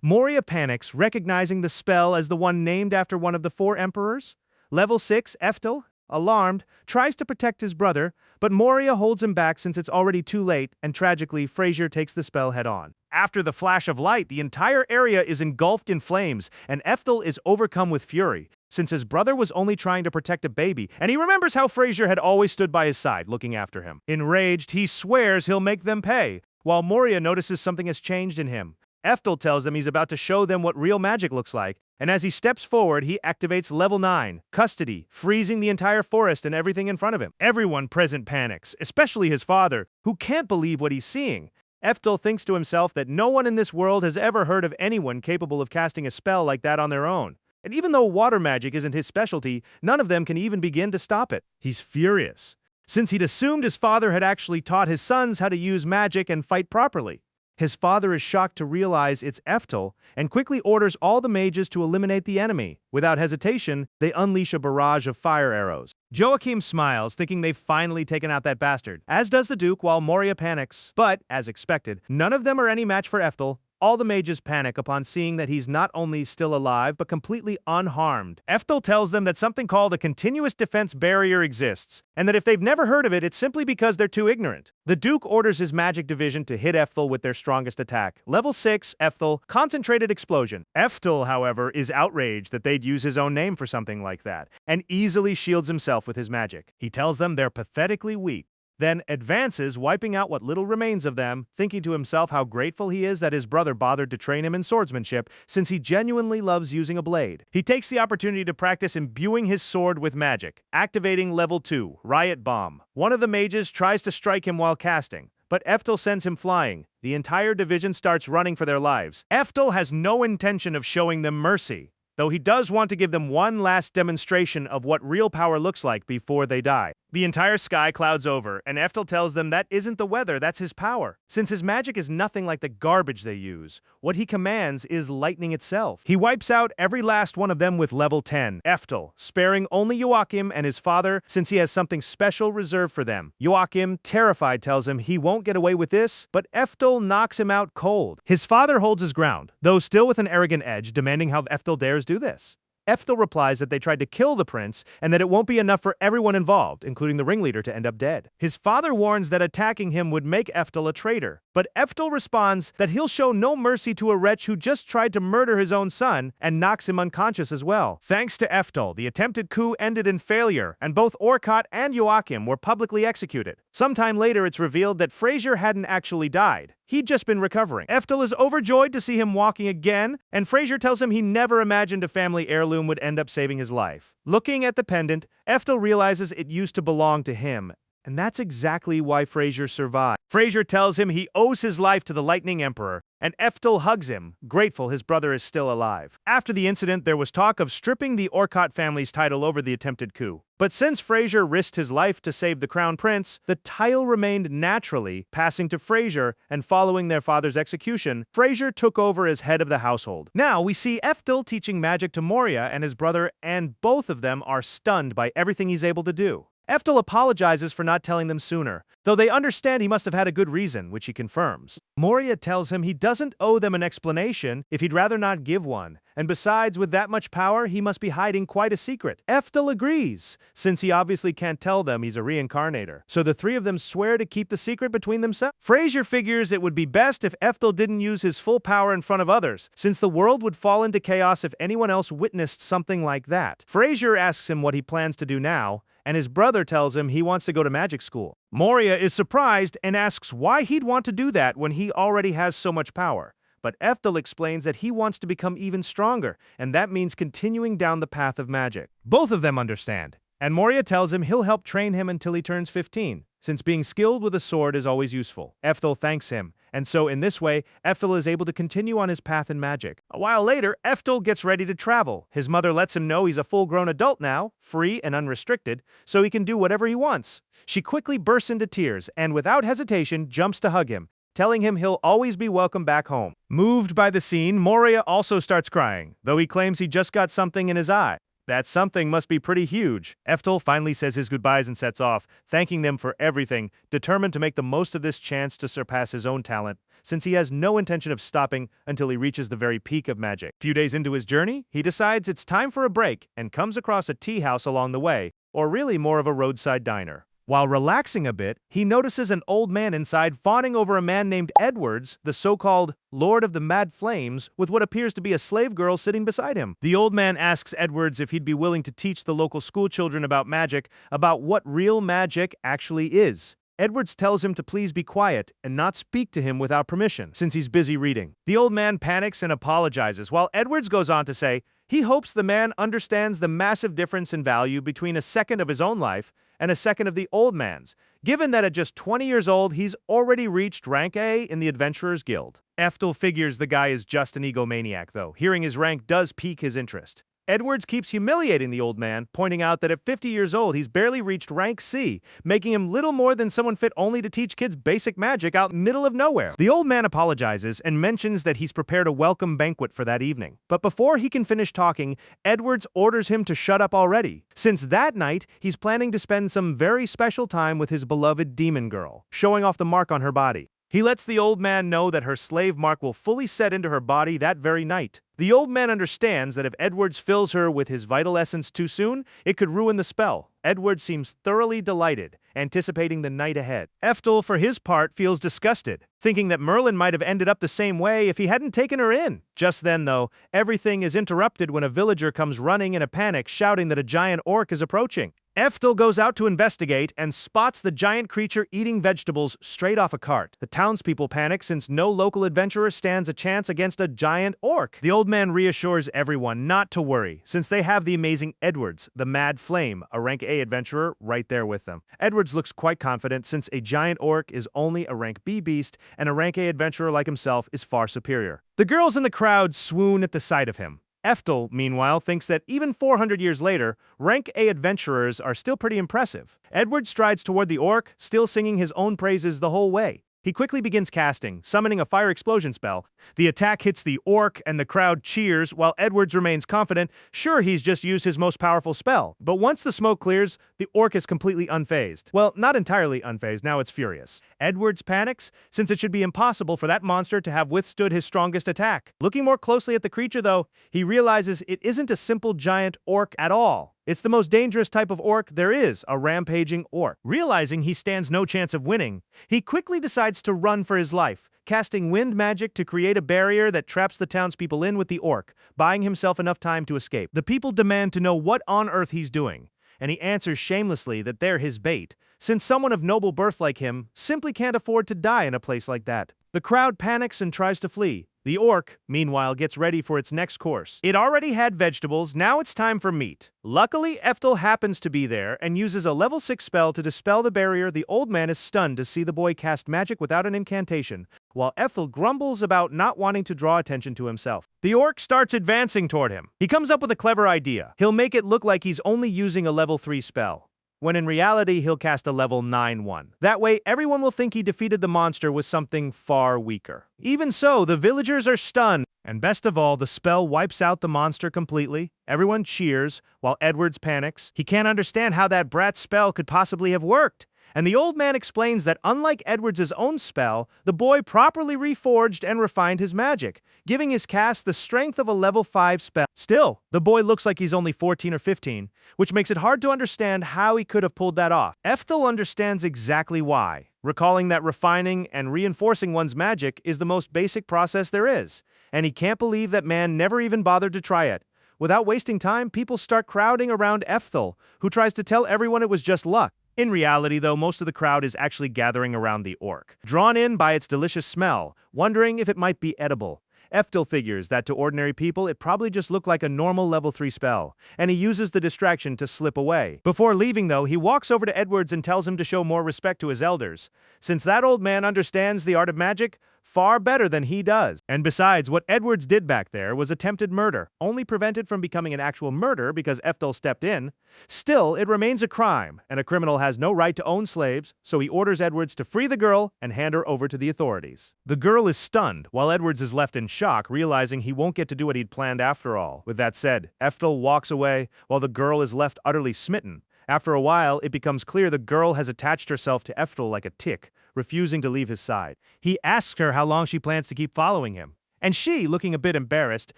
Moria panics, recognizing the spell as the one named after one of the 4 emperors. Level 6, Eftal, alarmed, tries to protect his brother, but Moria holds him back since it's already too late, and tragically, Frazier takes the spell head-on. After the flash of light, the entire area is engulfed in flames, and Eftal is overcome with fury, since his brother was only trying to protect a baby, and he remembers how Frazier had always stood by his side, looking after him. Enraged, he swears he'll make them pay, while Moria notices something has changed in him. Eftal tells them he's about to show them what real magic looks like, and as he steps forward, he activates level 9, Custody, freezing the entire forest and everything in front of him. Everyone present panics, especially his father, who can't believe what he's seeing. Eftal thinks to himself that no one in this world has ever heard of anyone capable of casting a spell like that on their own. And even though water magic isn't his specialty, none of them can even begin to stop it. He's furious, since he'd assumed his father had actually taught his sons how to use magic and fight properly. His father is shocked to realize it's Eftal and quickly orders all the mages to eliminate the enemy. Without hesitation, they unleash a barrage of fire arrows. Joachim smiles, thinking they've finally taken out that bastard, as does the Duke, while Moria panics. But, as expected, none of them are any match for Eftal. All the mages panic upon seeing that he's not only still alive, but completely unharmed. Eftal tells them that something called a continuous defense barrier exists, and that if they've never heard of it, it's simply because they're too ignorant. The Duke orders his magic division to hit Eftal with their strongest attack. Level 6, Eftal, Concentrated Explosion. Eftal, however, is outraged that they'd use his own name for something like that, and easily shields himself with his magic. He tells them they're pathetically weak, then advances, wiping out what little remains of them, thinking to himself how grateful he is that his brother bothered to train him in swordsmanship, since he genuinely loves using a blade. He takes the opportunity to practice imbuing his sword with magic, activating level 2, Riot Bomb. One of the mages tries to strike him while casting, but Eftal sends him flying. The entire division starts running for their lives. Eftal has no intention of showing them mercy, though he does want to give them one last demonstration of what real power looks like before they die. The entire sky clouds over, and Eftal tells them that isn't the weather, that's his power. Since his magic is nothing like the garbage they use, what he commands is lightning itself. He wipes out every last one of them with level 10, Eftal, sparing only Joachim and his father since he has something special reserved for them. Joachim, terrified, tells him he won't get away with this, but Eftal knocks him out cold. His father holds his ground, though still with an arrogant edge, demanding how Eftal dares do this. Eftal replies that they tried to kill the prince and that it won't be enough for everyone involved, including the ringleader, to end up dead. His father warns that attacking him would make Eftal a traitor, but Eftal responds that he'll show no mercy to a wretch who just tried to murder his own son and knocks him unconscious as well. Thanks to Eftal, the attempted coup ended in failure, and both Orcott and Joachim were publicly executed. Sometime later, it's revealed that Frazier hadn't actually died. He'd just been recovering. Eftal is overjoyed to see him walking again, and Frazier tells him he never imagined a family heirloom would end up saving his life. Looking at the pendant, Eftal realizes it used to belong to him, and that's exactly why Frazier survived. Frazier tells him he owes his life to the Lightning Emperor, and Eftal hugs him, grateful his brother is still alive. After the incident, there was talk of stripping the Orcott family's title over the attempted coup. But since Frazier risked his life to save the crown prince, the title remained naturally, passing to Frazier, and following their father's execution, Frazier took over as head of the household. Now we see Eftal teaching magic to Moria and his brother, and both of them are stunned by everything he's able to do. Eftel apologizes for not telling them sooner, though they understand he must have had a good reason, which he confirms. Moria tells him he doesn't owe them an explanation if he'd rather not give one, and besides, with that much power, he must be hiding quite a secret. Eftel agrees, since he obviously can't tell them he's a reincarnator, so the three of them swear to keep the secret between themselves. Frazier figures it would be best if Eftel didn't use his full power in front of others, since the world would fall into chaos if anyone else witnessed something like that. Frazier asks him what he plans to do now, and his brother tells him he wants to go to magic school. Moria is surprised and asks why he'd want to do that when he already has so much power. But Eftel explains that he wants to become even stronger, and that means continuing down the path of magic. Both of them understand, and Moria tells him he'll help train him until he turns 15, since being skilled with a sword is always useful. Eftel thanks him, and so in this way, Eftel is able to continue on his path in magic. A while later, Eftel gets ready to travel. His mother lets him know he's a full-grown adult now, free and unrestricted, so he can do whatever he wants. She quickly bursts into tears and without hesitation jumps to hug him, telling him he'll always be welcome back home. Moved by the scene, Moria also starts crying, though he claims he just got something in his eye. That something must be pretty huge. Eftel finally says his goodbyes and sets off, thanking them for everything, determined to make the most of this chance to surpass his own talent, since he has no intention of stopping until he reaches the very peak of magic. A few days into his journey, he decides it's time for a break and comes across a tea house along the way, or really more of a roadside diner. While relaxing a bit, he notices an old man inside fawning over a man named Edwards, the so-called Lord of the Mad Flames, with what appears to be a slave girl sitting beside him. The old man asks Edwards if he'd be willing to teach the local school children about magic, about what real magic actually is. Edwards tells him to please be quiet and not speak to him without permission, since he's busy reading. The old man panics and apologizes, while Edwards goes on to say he hopes the man understands the massive difference in value between a second of his own life and a second of the old man's, given that at just 20 years old, he's already reached rank A in the Adventurers Guild. Eftel figures the guy is just an egomaniac, though. Hearing his rank does pique his interest. Edwards keeps humiliating the old man, pointing out that at 50 years old, he's barely reached rank C, making him little more than someone fit only to teach kids basic magic out in the middle of nowhere. The old man apologizes and mentions that he's prepared a welcome banquet for that evening. But before he can finish talking, Edwards orders him to shut up already, since that night, he's planning to spend some very special time with his beloved demon girl, showing off the mark on her body. He lets the old man know that her slave mark will fully set into her body that very night. The old man understands that if Edwards fills her with his vital essence too soon, it could ruin the spell. Edwards seems thoroughly delighted, anticipating the night ahead. Eftel, for his part, feels disgusted, thinking that Merlin might have ended up the same way if he hadn't taken her in. Just then, though, everything is interrupted when a villager comes running in a panic, shouting that a giant orc is approaching. Eftel goes out to investigate and spots the giant creature eating vegetables straight off a cart. The townspeople panic since no local adventurer stands a chance against a giant orc. The old man reassures everyone not to worry, since they have the amazing Edwards, the Mad Flame, a rank A adventurer, right there with them. Edwards looks quite confident since a giant orc is only a rank B beast, and a rank A adventurer like himself is far superior. The girls in the crowd swoon at the sight of him. Eftel, meanwhile, thinks that even 400 years later, rank A adventurers are still pretty impressive. Edward strides toward the orc, still singing his own praises the whole way. He quickly begins casting, summoning a fire explosion spell. The attack hits the orc, and the crowd cheers, while Edwards remains confident, sure he's just used his most powerful spell. But once the smoke clears, the orc is completely unfazed. Well, not entirely unfazed, now it's furious. Edwards panics, since it should be impossible for that monster to have withstood his strongest attack. Looking more closely at the creature, though, he realizes it isn't a simple giant orc at all. It's the most dangerous type of orc there is, a rampaging orc. Realizing he stands no chance of winning, he quickly decides to run for his life, casting wind magic to create a barrier that traps the townspeople in with the orc, buying himself enough time to escape. The people demand to know what on earth he's doing, and he answers shamelessly that they're his bait, since someone of noble birth like him simply can't afford to die in a place like that. The crowd panics and tries to flee. The orc, meanwhile, gets ready for its next course. It already had vegetables, now it's time for meat. Luckily, Eftel happens to be there and uses a level 6 spell to dispel the barrier. The old man is stunned to see the boy cast magic without an incantation, while Eftel grumbles about not wanting to draw attention to himself. The orc starts advancing toward him. He comes up with a clever idea. He'll make it look like he's only using a level 3 spell. when in reality he'll cast a level 9-1. That way, everyone will think he defeated the monster with something far weaker. Even so, the villagers are stunned, and best of all, the spell wipes out the monster completely. Everyone cheers, while Edwards panics. He can't understand how that brat's spell could possibly have worked. And the old man explains that unlike Edwards' own spell, the boy properly reforged and refined his magic, giving his cast the strength of a level 5 spell. Still, the boy looks like he's only 14 or 15, which makes it hard to understand how he could have pulled that off. Ethel understands exactly why, recalling that refining and reinforcing one's magic is the most basic process there is, and he can't believe that man never even bothered to try it. Without wasting time, people start crowding around Ethel, who tries to tell everyone it was just luck. In reality, though, most of the crowd is actually gathering around the orc, drawn in by its delicious smell, wondering if it might be edible. Ethel figures that to ordinary people it probably just looked like a normal level 3 spell, and he uses the distraction to slip away. Before leaving though, he walks over to Edwards and tells him to show more respect to his elders, since that old man understands the art of magic far better than he does. And besides, what Edwards did back there was attempted murder, only prevented from becoming an actual murder because Ethel stepped in. Still, it remains a crime, and a criminal has no right to own slaves, so he orders Edwards to free the girl and hand her over to the authorities. The girl is stunned, while Edwards is left in shock, realizing he won't get to do what he'd planned after all. With that said, Ethel walks away, while the girl is left utterly smitten. After a while, it becomes clear the girl has attached herself to Ethel like a tick, refusing to leave his side. He asks her how long she plans to keep following him, and she, looking a bit embarrassed,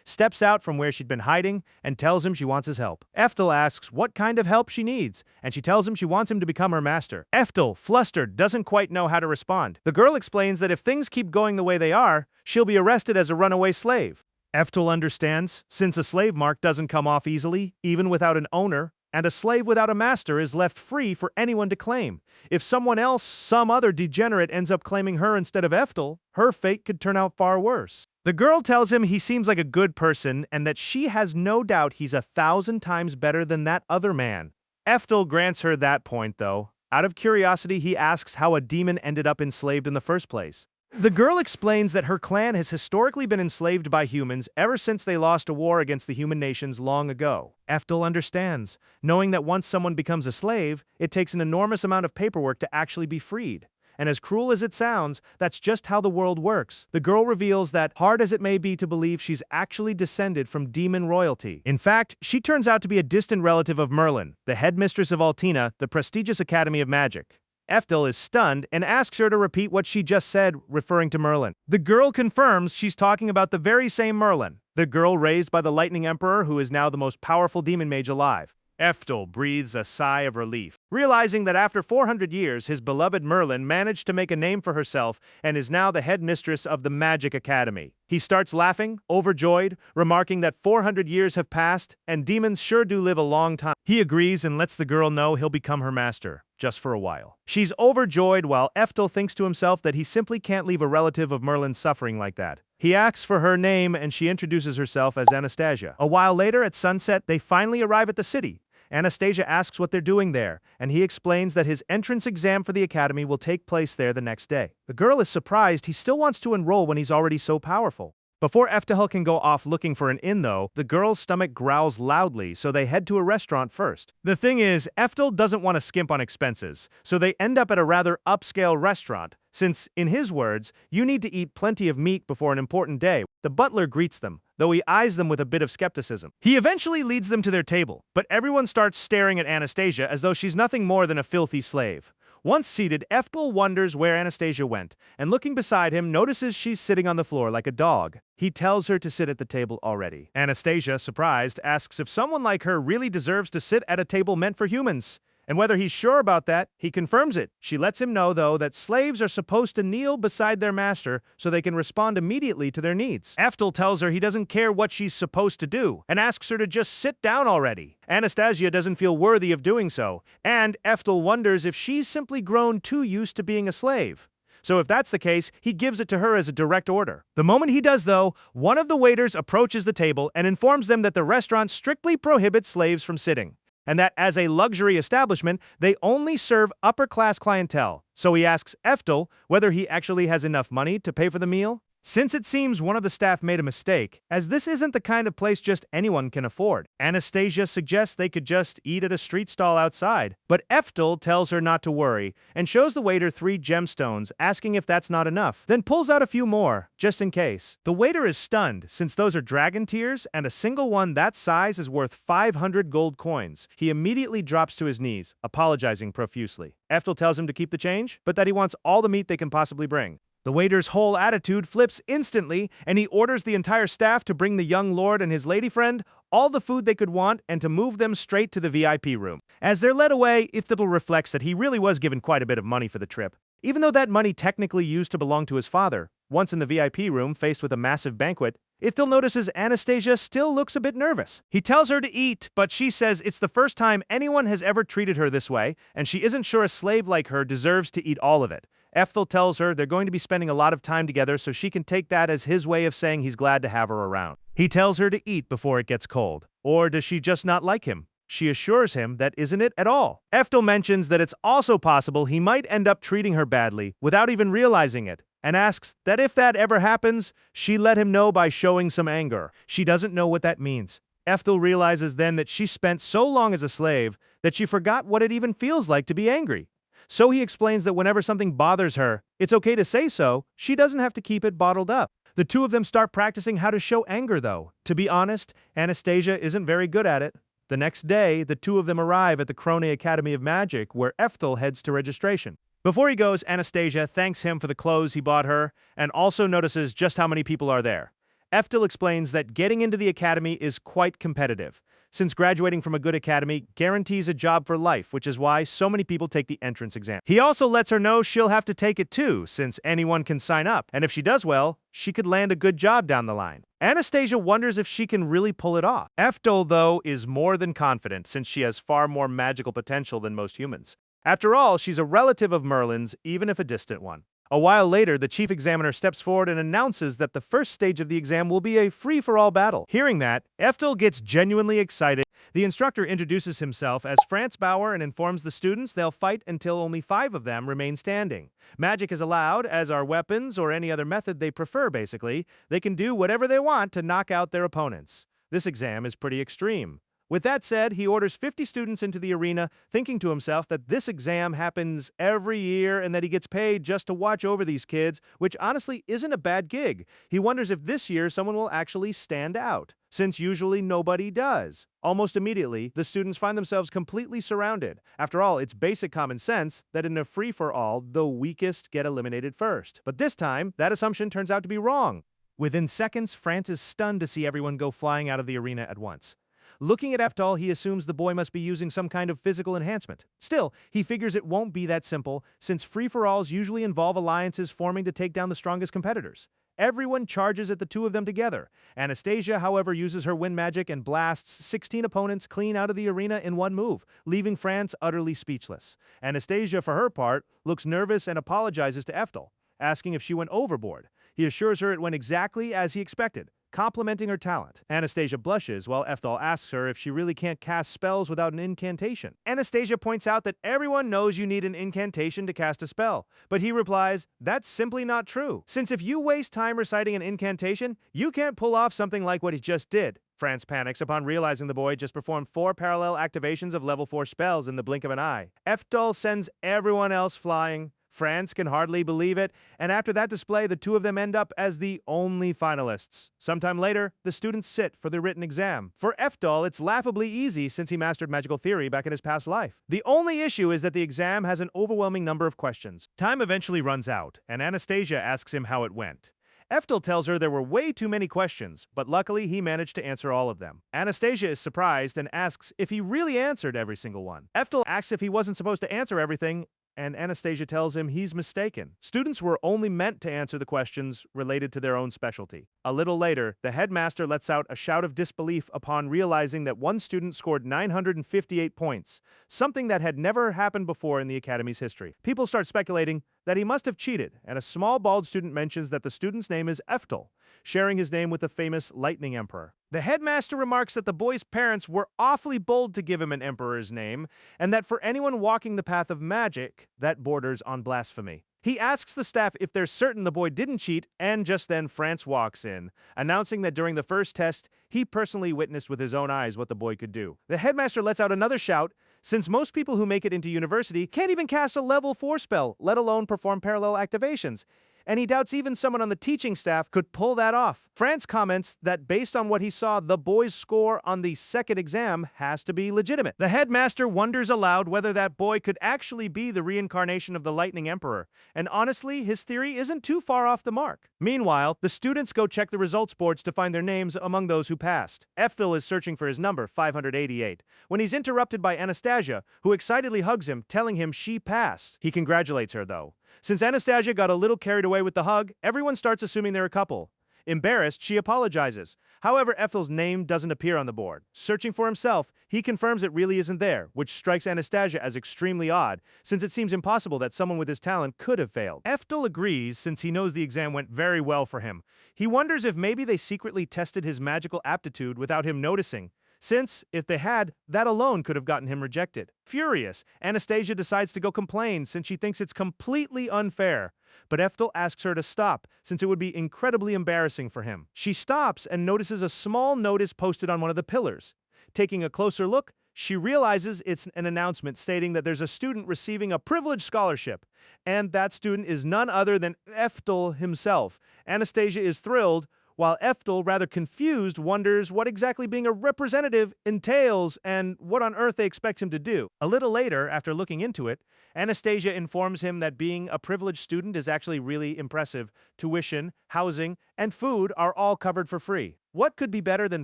steps out from where she'd been hiding and tells him she wants his help. Ethel asks what kind of help she needs, and she tells him she wants him to become her master. Ethel, flustered, doesn't quite know how to respond. The girl explains that if things keep going the way they are, she'll be arrested as a runaway slave. Ethel understands, since a slave mark doesn't come off easily, even without an owner, and a slave without a master is left free for anyone to claim. If someone else, some other degenerate, ends up claiming her instead of Ethel, her fate could turn out far worse. The girl tells him he seems like a good person and that she has no doubt he's 1,000 times better than that other man. Ethel grants her that point, though. Out of curiosity, he asks how a demon ended up enslaved in the first place. The girl explains that her clan has historically been enslaved by humans ever since they lost a war against the human nations long ago. Ethel understands, knowing that once someone becomes a slave, it takes an enormous amount of paperwork to actually be freed. And as cruel as it sounds, that's just how the world works. The girl reveals that, hard as it may be to believe, she's actually descended from demon royalty. In fact, she turns out to be a distant relative of Merlin, the headmistress of Altina, the prestigious Academy of Magic. Ethel is stunned and asks her to repeat what she just said, referring to Merlin. The girl confirms she's talking about the very same Merlin, the girl raised by the Lightning Emperor who is now the most powerful demon mage alive. Ethel breathes a sigh of relief, realizing that after 400 years, his beloved Merlin managed to make a name for herself and is now the headmistress of the Magic Academy. He starts laughing, overjoyed, remarking that 400 years have passed, and demons sure do live a long time. He agrees and lets the girl know he'll become her master, just for a while. She's overjoyed while Ethel thinks to himself that he simply can't leave a relative of Merlin suffering like that. He asks for her name and she introduces herself as Anastasia. A while later, at sunset, they finally arrive at the city. Anastasia asks what they're doing there, and he explains that his entrance exam for the academy will take place there the next day. The girl is surprised he still wants to enroll when he's already so powerful. Before Ethel can go off looking for an inn though, the girl's stomach growls loudly, so they head to a restaurant first. The thing is, Ethel doesn't want to skimp on expenses, so they end up at a rather upscale restaurant, since, in his words, you need to eat plenty of meat before an important day. The butler greets them, though he eyes them with a bit of skepticism. He eventually leads them to their table, but everyone starts staring at Anastasia as though she's nothing more than a filthy slave. Once seated, Ethel wonders where Anastasia went, and looking beside him, notices she's sitting on the floor like a dog. He tells her to sit at the table already. Anastasia, surprised, asks if someone like her really deserves to sit at a table meant for humans. And whether he's sure about that, he confirms it. She lets him know, though, that slaves are supposed to kneel beside their master so they can respond immediately to their needs. Ethel tells her he doesn't care what she's supposed to do, and asks her to just sit down already. Anastasia doesn't feel worthy of doing so, and Ethel wonders if she's simply grown too used to being a slave. So if that's the case, he gives it to her as a direct order. The moment he does, though, one of the waiters approaches the table and informs them that the restaurant strictly prohibits slaves from sitting, and that as a luxury establishment, they only serve upper-class clientele. So he asks Ethel whether he actually has enough money to pay for the meal. since it seems one of the staff made a mistake, as this isn't the kind of place just anyone can afford. Anastasia suggests they could just eat at a street stall outside, but Eftel tells her not to worry and shows the waiter 3 gemstones, asking if that's not enough, then pulls out a few more, just in case. The waiter is stunned, since those are dragon tears, and a single one that size is worth 500 gold coins. He immediately drops to his knees, apologizing profusely. Eftel tells him to keep the change, but that he wants all the meat they can possibly bring. The waiter's whole attitude flips instantly, and he orders the entire staff to bring the young lord and his lady friend all the food they could want and to move them straight to the VIP room. As they're led away, Ifthibel reflects that he really was given quite a bit of money for the trip, even though that money technically used to belong to his father. Once in the VIP room, faced with a massive banquet, Ifthibel notices Anastasia still looks a bit nervous. He tells her to eat, but she says it's the first time anyone has ever treated her this way, and she isn't sure a slave like her deserves to eat all of it. Eftel tells her they're going to be spending a lot of time together, so she can take that as his way of saying he's glad to have her around. He tells her to eat before it gets cold. Or does she just not like him? She assures him that isn't it at all. Eftel mentions that it's also possible he might end up treating her badly without even realizing it, and asks that if that ever happens, she let him know by showing some anger. She doesn't know what that means. Eftel realizes then that she spent so long as a slave that she forgot what it even feels like to be angry. So he explains that whenever something bothers her, it's okay to say so, she doesn't have to keep it bottled up. The two of them start practicing how to show anger though. To be honest, Anastasia isn't very good at it. The next day, the two of them arrive at the Krone Academy of Magic, where Eftel heads to registration. Before he goes, Anastasia thanks him for the clothes he bought her, and also notices just how many people are there. Eftel explains that getting into the academy is quite competitive, since graduating from a good academy guarantees a job for life, which is why so many people take the entrance exam. He also lets her know she'll have to take it too, since anyone can sign up, and if she does well, she could land a good job down the line. Anastasia wonders if she can really pull it off. Eftel, though, is more than confident, since she has far more magical potential than most humans. After all, she's a relative of Merlin's, even if a distant one. A while later, the chief examiner steps forward and announces that the first stage of the exam will be a free-for-all battle. Hearing that, Eftel gets genuinely excited. The instructor introduces himself as Franz Bauer and informs the students they'll fight until only 5 of them remain standing. Magic is allowed, as are weapons or any other method they prefer, basically. They can do whatever they want to knock out their opponents. This exam is pretty extreme. With that said, he orders 50 students into the arena, thinking to himself that this exam happens every year and that he gets paid just to watch over these kids, which honestly isn't a bad gig. He wonders if this year someone will actually stand out, since usually nobody does. Almost immediately, the students find themselves completely surrounded. After all, it's basic common sense that in a free-for-all, the weakest get eliminated first. But this time, that assumption turns out to be wrong. Within seconds, France is stunned to see everyone go flying out of the arena at once. Looking at Eftel, he assumes the boy must be using some kind of physical enhancement. Still, he figures it won't be that simple, since free-for-alls usually involve alliances forming to take down the strongest competitors. Everyone charges at the two of them together. Anastasia, however, uses her wind magic and blasts 16 opponents clean out of the arena in one move, leaving France utterly speechless. Anastasia, for her part, looks nervous and apologizes to Eftel, asking if she went overboard. He assures her it went exactly as he expected, complimenting her talent. Anastasia blushes while Eftel asks her if she really can't cast spells without an incantation. Anastasia points out that everyone knows you need an incantation to cast a spell, but he replies, that's simply not true, since if you waste time reciting an incantation, you can't pull off something like what he just did. France panics upon realizing the boy just performed 4 parallel activations of level 4 spells in the blink of an eye. Eftel sends everyone else flying. France can hardly believe it, and after that display, the two of them end up as the only finalists. Sometime later, the students sit for the written exam. For Eftel, it's laughably easy since he mastered magical theory back in his past life. The only issue is that the exam has an overwhelming number of questions. Time eventually runs out, and Anastasia asks him how it went. Eftel tells her there were way too many questions, but luckily he managed to answer all of them. Anastasia is surprised and asks if he really answered every single one. Eftel asks if he wasn't supposed to answer everything, and Anastasia tells him he's mistaken. Students were only meant to answer the questions related to their own specialty. A little later, the headmaster lets out a shout of disbelief upon realizing that one student scored 958 points, something that had never happened before in the academy's history. People start speculating that he must have cheated, and a small bald student mentions that the student's name is Eftel, sharing his name with the famous Lightning Emperor. The headmaster remarks that the boy's parents were awfully bold to give him an emperor's name, and that for anyone walking the path of magic, that borders on blasphemy. He asks the staff if they're certain the boy didn't cheat, and just then France walks in, announcing that during the first test, he personally witnessed with his own eyes what the boy could do. The headmaster lets out another shout, since most people who make it into university can't even cast a level 4 spell, let alone perform parallel activations. And he doubts even someone on the teaching staff could pull that off. France comments that based on what he saw, the boy's score on the second exam has to be legitimate. The headmaster wonders aloud whether that boy could actually be the reincarnation of the Lightning Emperor, and honestly, his theory isn't too far off the mark. Meanwhile, the students go check the results boards to find their names among those who passed. Eftel is searching for his number, 588, when he's interrupted by Anastasia, who excitedly hugs him, telling him she passed. He congratulates her, though. Since Anastasia got a little carried away with the hug, everyone starts assuming they're a couple. Embarrassed, she apologizes. However, Eftel's name doesn't appear on the board. Searching for himself, he confirms it really isn't there, which strikes Anastasia as extremely odd, since it seems impossible that someone with his talent could have failed. Eftel agrees, since he knows the exam went very well for him. He wonders if maybe they secretly tested his magical aptitude without him noticing, since, if they had, that alone could have gotten him rejected. Furious, Anastasia decides to go complain since she thinks it's completely unfair. But Eftel asks her to stop, since it would be incredibly embarrassing for him. She stops and notices a small notice posted on one of the pillars. Taking a closer look, she realizes it's an announcement stating that there's a student receiving a privileged scholarship, and that student is none other than Eftel himself. Anastasia is thrilled, while Eftel, rather confused, wonders what exactly being a representative entails and what on earth they expect him to do. A little later, after looking into it, Anastasia informs him that being a privileged student is actually really impressive. Tuition, housing, and food are all covered for free. What could be better than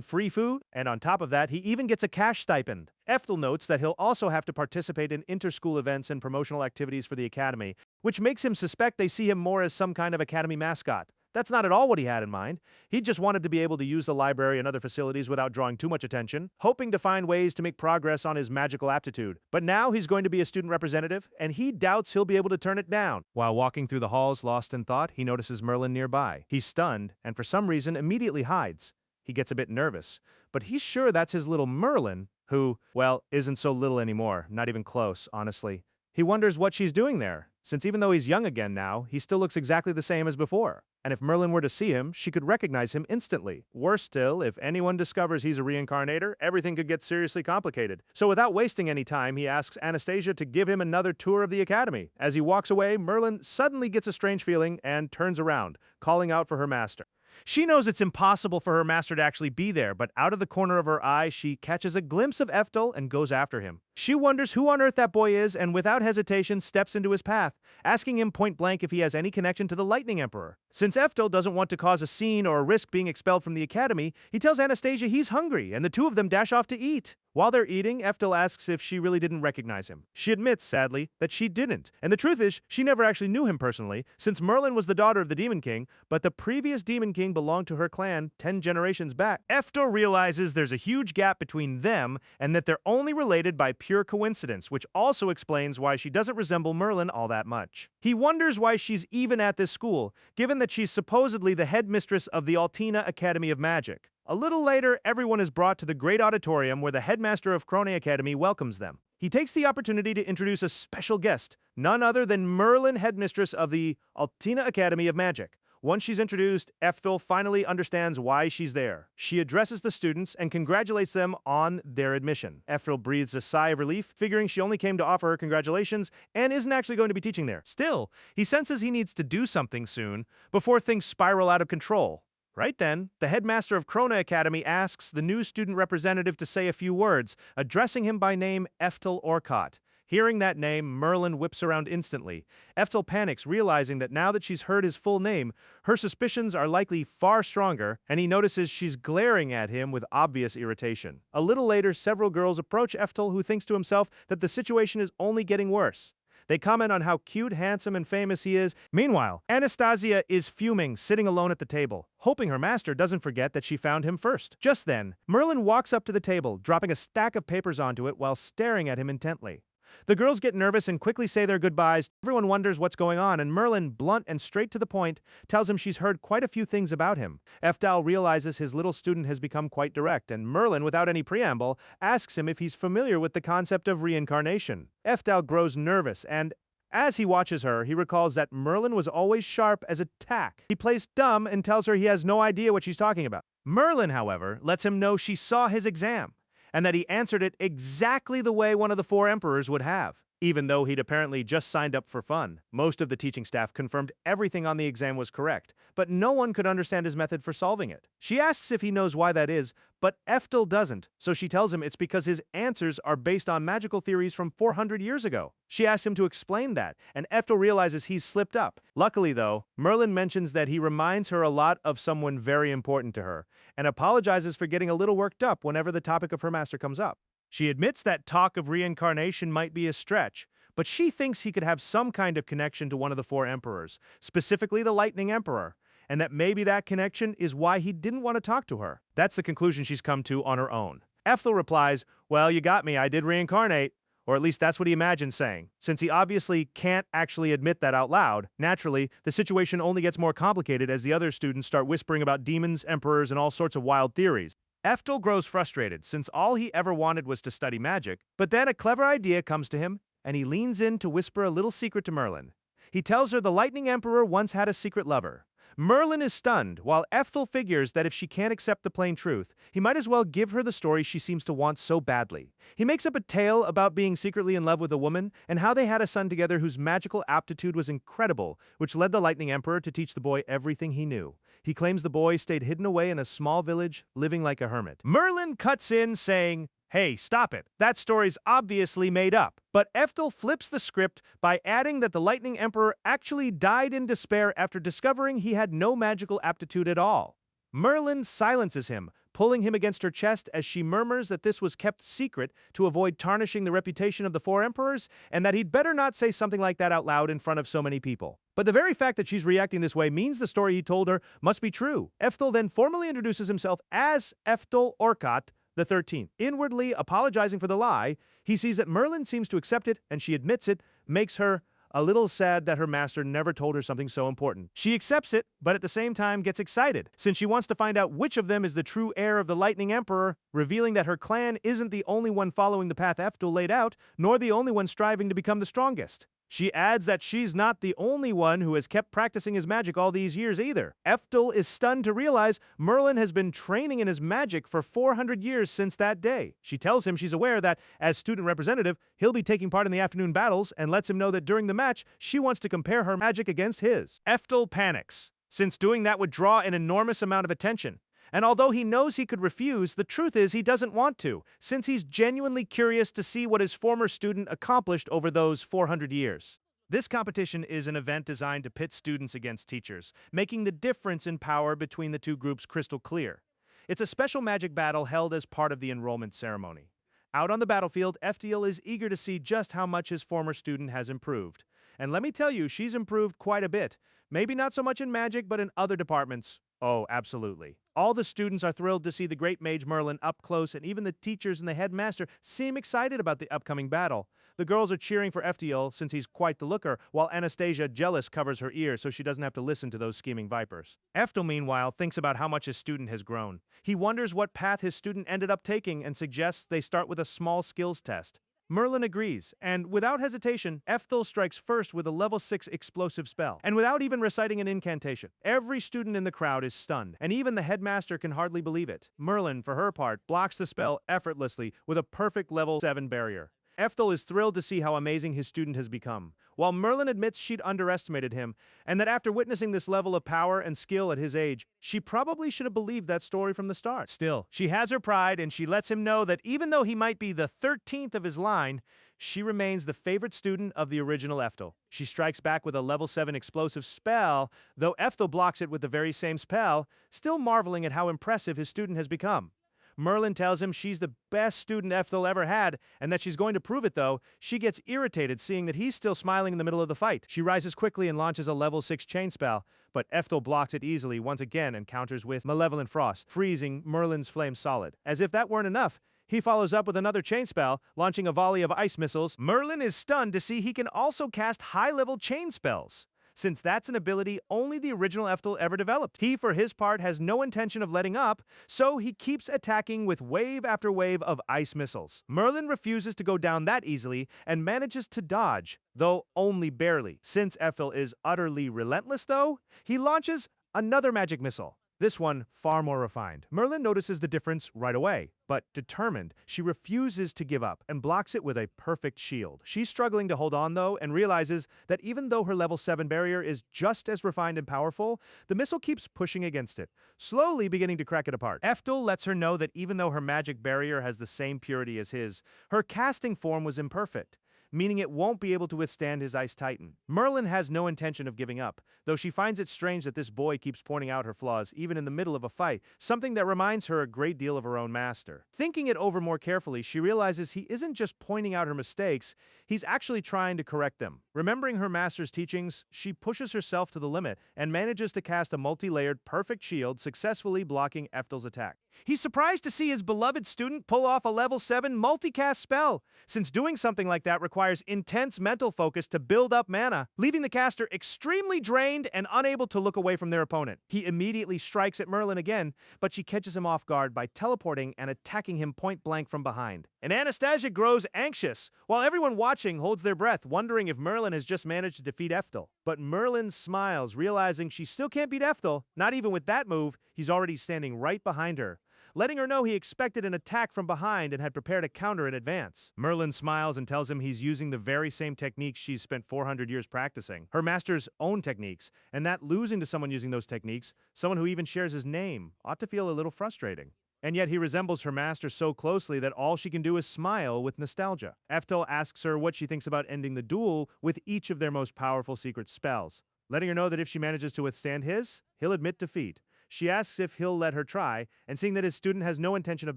free food? And on top of that, he even gets a cash stipend. Eftel notes that he'll also have to participate in inter-school events and promotional activities for the academy, which makes him suspect they see him more as some kind of academy mascot. That's not at all what he had in mind. He just wanted to be able to use the library and other facilities without drawing too much attention, hoping to find ways to make progress on his magical aptitude. But now he's going to be a student representative, and he doubts he'll be able to turn it down. While walking through the halls lost in thought, he notices Merlin nearby. He's stunned, and for some reason immediately hides. He gets a bit nervous, but he's sure that's his little Merlin, who, well, isn't so little anymore, not even close, honestly. He wonders what she's doing there, since even though he's young again now, he still looks exactly the same as before. And if Merlin were to see him, she could recognize him instantly. Worse still, if anyone discovers he's a reincarnator, everything could get seriously complicated. So without wasting any time, he asks Anastasia to give him another tour of the academy. As he walks away, Merlin suddenly gets a strange feeling and turns around, calling out for her master. She knows it's impossible for her master to actually be there, but out of the corner of her eye, she catches a glimpse of Eftel and goes after him. She wonders who on earth that boy is and without hesitation steps into his path, asking him point blank if he has any connection to the Lightning Emperor. Since Eftel doesn't want to cause a scene or risk being expelled from the academy, he tells Anastasia he's hungry and the two of them dash off to eat. While they're eating, Eftel asks if she really didn't recognize him. She admits, sadly, that she didn't. And the truth is, she never actually knew him personally, since Merlin was the daughter of the Demon King, but the previous Demon King belonged to her clan 10 generations back. Eftel realizes there's a huge gap between them and that they're only related by pure coincidence, which also explains why she doesn't resemble Merlin all that much. He wonders why she's even at this school, given that she's supposedly the headmistress of the Altina Academy of Magic. A little later, everyone is brought to the great auditorium where the headmaster of Krone Academy welcomes them. He takes the opportunity to introduce a special guest, none other than Merlin, headmistress of the Altina Academy of Magic. Once she's introduced, Eftel finally understands why she's there. She addresses the students and congratulates them on their admission. Eftel breathes a sigh of relief, figuring she only came to offer her congratulations and isn't actually going to be teaching there. Still, he senses he needs to do something soon before things spiral out of control. Right then, the headmaster of Krone Academy asks the new student representative to say a few words, addressing him by name Eftel Orcott. Hearing that name, Merlin whips around instantly. Eftel panics, realizing that now that she's heard his full name, her suspicions are likely far stronger, and he notices she's glaring at him with obvious irritation. A little later, several girls approach Eftel, who thinks to himself that the situation is only getting worse. They comment on how cute, handsome, and famous he is. Meanwhile, Anastasia is fuming, sitting alone at the table, hoping her master doesn't forget that she found him first. Just then, Merlin walks up to the table, dropping a stack of papers onto it while staring at him intently. The girls get nervous and quickly say their goodbyes. Everyone wonders what's going on, and Merlin, blunt and straight to the point, tells him she's heard quite a few things about him. Eftel realizes his little student has become quite direct, and Merlin, without any preamble, asks him if he's familiar with the concept of reincarnation. Eftel grows nervous and, As he watches her, he recalls that Merlin was always sharp as a tack. He plays dumb and tells her he has no idea what she's talking about. Merlin, however, lets him know she saw his exam, and that he answered it exactly the way one of the four emperors would have. Even though he'd apparently just signed up for fun. Most of the teaching staff confirmed everything on the exam was correct, but no one could understand his method for solving it. She asks if he knows why that is, but Eftel doesn't, so she tells him it's because his answers are based on magical theories from 400 years ago. She asks him to explain that, and Eftel realizes he's slipped up. Luckily though, Merlin mentions that he reminds her a lot of someone very important to her, and apologizes for getting a little worked up whenever the topic of her master comes up. She admits that talk of reincarnation might be a stretch, but she thinks he could have some kind of connection to one of the four emperors, specifically the Lightning Emperor, and that maybe that connection is why he didn't want to talk to her. That's the conclusion she's come to on her own. Eftel replies, "Well, you got me, I did reincarnate." Or at least that's what he imagines saying. Since he obviously can't actually admit that out loud, naturally, the situation only gets more complicated as the other students start whispering about demons, emperors, and all sorts of wild theories. Eftel grows frustrated since all he ever wanted was to study magic, but then a clever idea comes to him, and he leans in to whisper a little secret to Merlin. He tells her the Lightning Emperor once had a secret lover. Merlin is stunned, while Eftel figures that if she can't accept the plain truth, he might as well give her the story she seems to want so badly. He makes up a tale about being secretly in love with a woman and how they had a son together whose magical aptitude was incredible, which led the Lightning Emperor to teach the boy everything he knew. He claims the boy stayed hidden away in a small village, living like a hermit. Merlin cuts in saying, "Hey, stop it. That story's obviously made up." But Eftel flips the script by adding that the Lightning Emperor actually died in despair after discovering he had no magical aptitude at all. Merlin silences him, pulling him against her chest as she murmurs that this was kept secret to avoid tarnishing the reputation of the four emperors, and that he'd better not say something like that out loud in front of so many people. But the very fact that she's reacting this way means the story he told her must be true. Eftel then formally introduces himself as Eftel Orcat the 13th. Inwardly apologizing for the lie, he sees that Merlin seems to accept it, and she admits it, makes her a little sad that her master never told her something so important. She accepts it, but at the same time gets excited, since she wants to find out which of them is the true heir of the Lightning Emperor, revealing that her clan isn't the only one following the path Eftel laid out, nor the only one striving to become the strongest. She adds that she's not the only one who has kept practicing his magic all these years either. Eftel is stunned to realize Merlin has been training in his magic for 400 years since that day. She tells him she's aware that, as student representative, he'll be taking part in the afternoon battles, and lets him know that during the match, she wants to compare her magic against his. Eftel panics, since doing that would draw an enormous amount of attention. And although he knows he could refuse, the truth is he doesn't want to, since he's genuinely curious to see what his former student accomplished over those 400 years. This competition is an event designed to pit students against teachers, making the difference in power between the two groups crystal clear. It's a special magic battle held as part of the enrollment ceremony. Out on the battlefield, Eftel is eager to see just how much his former student has improved. And let me tell you, she's improved quite a bit. Maybe not so much in magic, but in other departments. Oh, absolutely. All the students are thrilled to see the great mage Merlin up close, and even the teachers and the headmaster seem excited about the upcoming battle. The girls are cheering for Eftel since he's quite the looker, while Anastasia, jealous, covers her ears so she doesn't have to listen to those scheming vipers. Eftel, meanwhile, thinks about how much his student has grown. He wonders what path his student ended up taking and suggests they start with a small skills test. Merlin agrees, and without hesitation, Eftel strikes first with a level 6 explosive spell, and without even reciting an incantation. Every student in the crowd is stunned, and even the headmaster can hardly believe it. Merlin, for her part, blocks the spell effortlessly with a perfect level 7 barrier. Eftel is thrilled to see how amazing his student has become, while Merlin admits she'd underestimated him, and that after witnessing this level of power and skill at his age, she probably should have believed that story from the start. Still, she has her pride, and she lets him know that even though he might be the 13th of his line, she remains the favorite student of the original Eftel. She strikes back with a level 7 explosive spell, though Eftel blocks it with the very same spell, still marveling at how impressive his student has become. Merlin tells him she's the best student Eftel ever had, and that she's going to prove it though. She gets irritated seeing that he's still smiling in the middle of the fight. She rises quickly and launches a level 6 chain spell, but Eftel blocks it easily once again and counters with Malevolent Frost, freezing Merlin's flame solid. As if that weren't enough, he follows up with another chain spell, launching a volley of ice missiles. Merlin is stunned to see he can also cast high-level chain spells. since that's an ability only the original Eftel ever developed. He, for his part, has no intention of letting up, so he keeps attacking with wave after wave of ice missiles. Merlin refuses to go down that easily and manages to dodge, though only barely. Since Eftel is utterly relentless, though, he launches another magic missile. This one far more refined. Merlin notices the difference right away, but determined, she refuses to give up and blocks it with a perfect shield. She's struggling to hold on though and realizes that even though her level 7 barrier is just as refined and powerful, the missile keeps pushing against it, slowly beginning to crack it apart. Eftel lets her know that even though her magic barrier has the same purity as his, her casting form was imperfect, meaning it won't be able to withstand his Ice Titan. Merlin has no intention of giving up, though she finds it strange that this boy keeps pointing out her flaws even in the middle of a fight, something that reminds her a great deal of her own master. Thinking it over more carefully, she realizes he isn't just pointing out her mistakes, he's actually trying to correct them. Remembering her master's teachings, she pushes herself to the limit and manages to cast a multi-layered perfect shield, successfully blocking Eftel's attack. He's surprised to see his beloved student pull off a level 7 multicast spell, since doing something like that requires intense mental focus to build up mana, leaving the caster extremely drained and unable to look away from their opponent. He immediately strikes at Merlin again, but she catches him off guard by teleporting and attacking him point blank from behind. And Anastasia grows anxious, while everyone watching holds their breath, wondering if Merlin has just managed to defeat Eftel. But Merlin smiles, realizing she still can't beat Eftel. Not even with that move, he's already standing right behind her, letting her know he expected an attack from behind and had prepared a counter in advance. Merlin smiles and tells him he's using the very same techniques she's spent 400 years practicing, her master's own techniques, and that losing to someone using those techniques, someone who even shares his name, ought to feel a little frustrating. And yet he resembles her master so closely that all she can do is smile with nostalgia. Eftel asks her what she thinks about ending the duel with each of their most powerful secret spells, letting her know that if she manages to withstand his, he'll admit defeat. She asks if he'll let her try, and seeing that his student has no intention of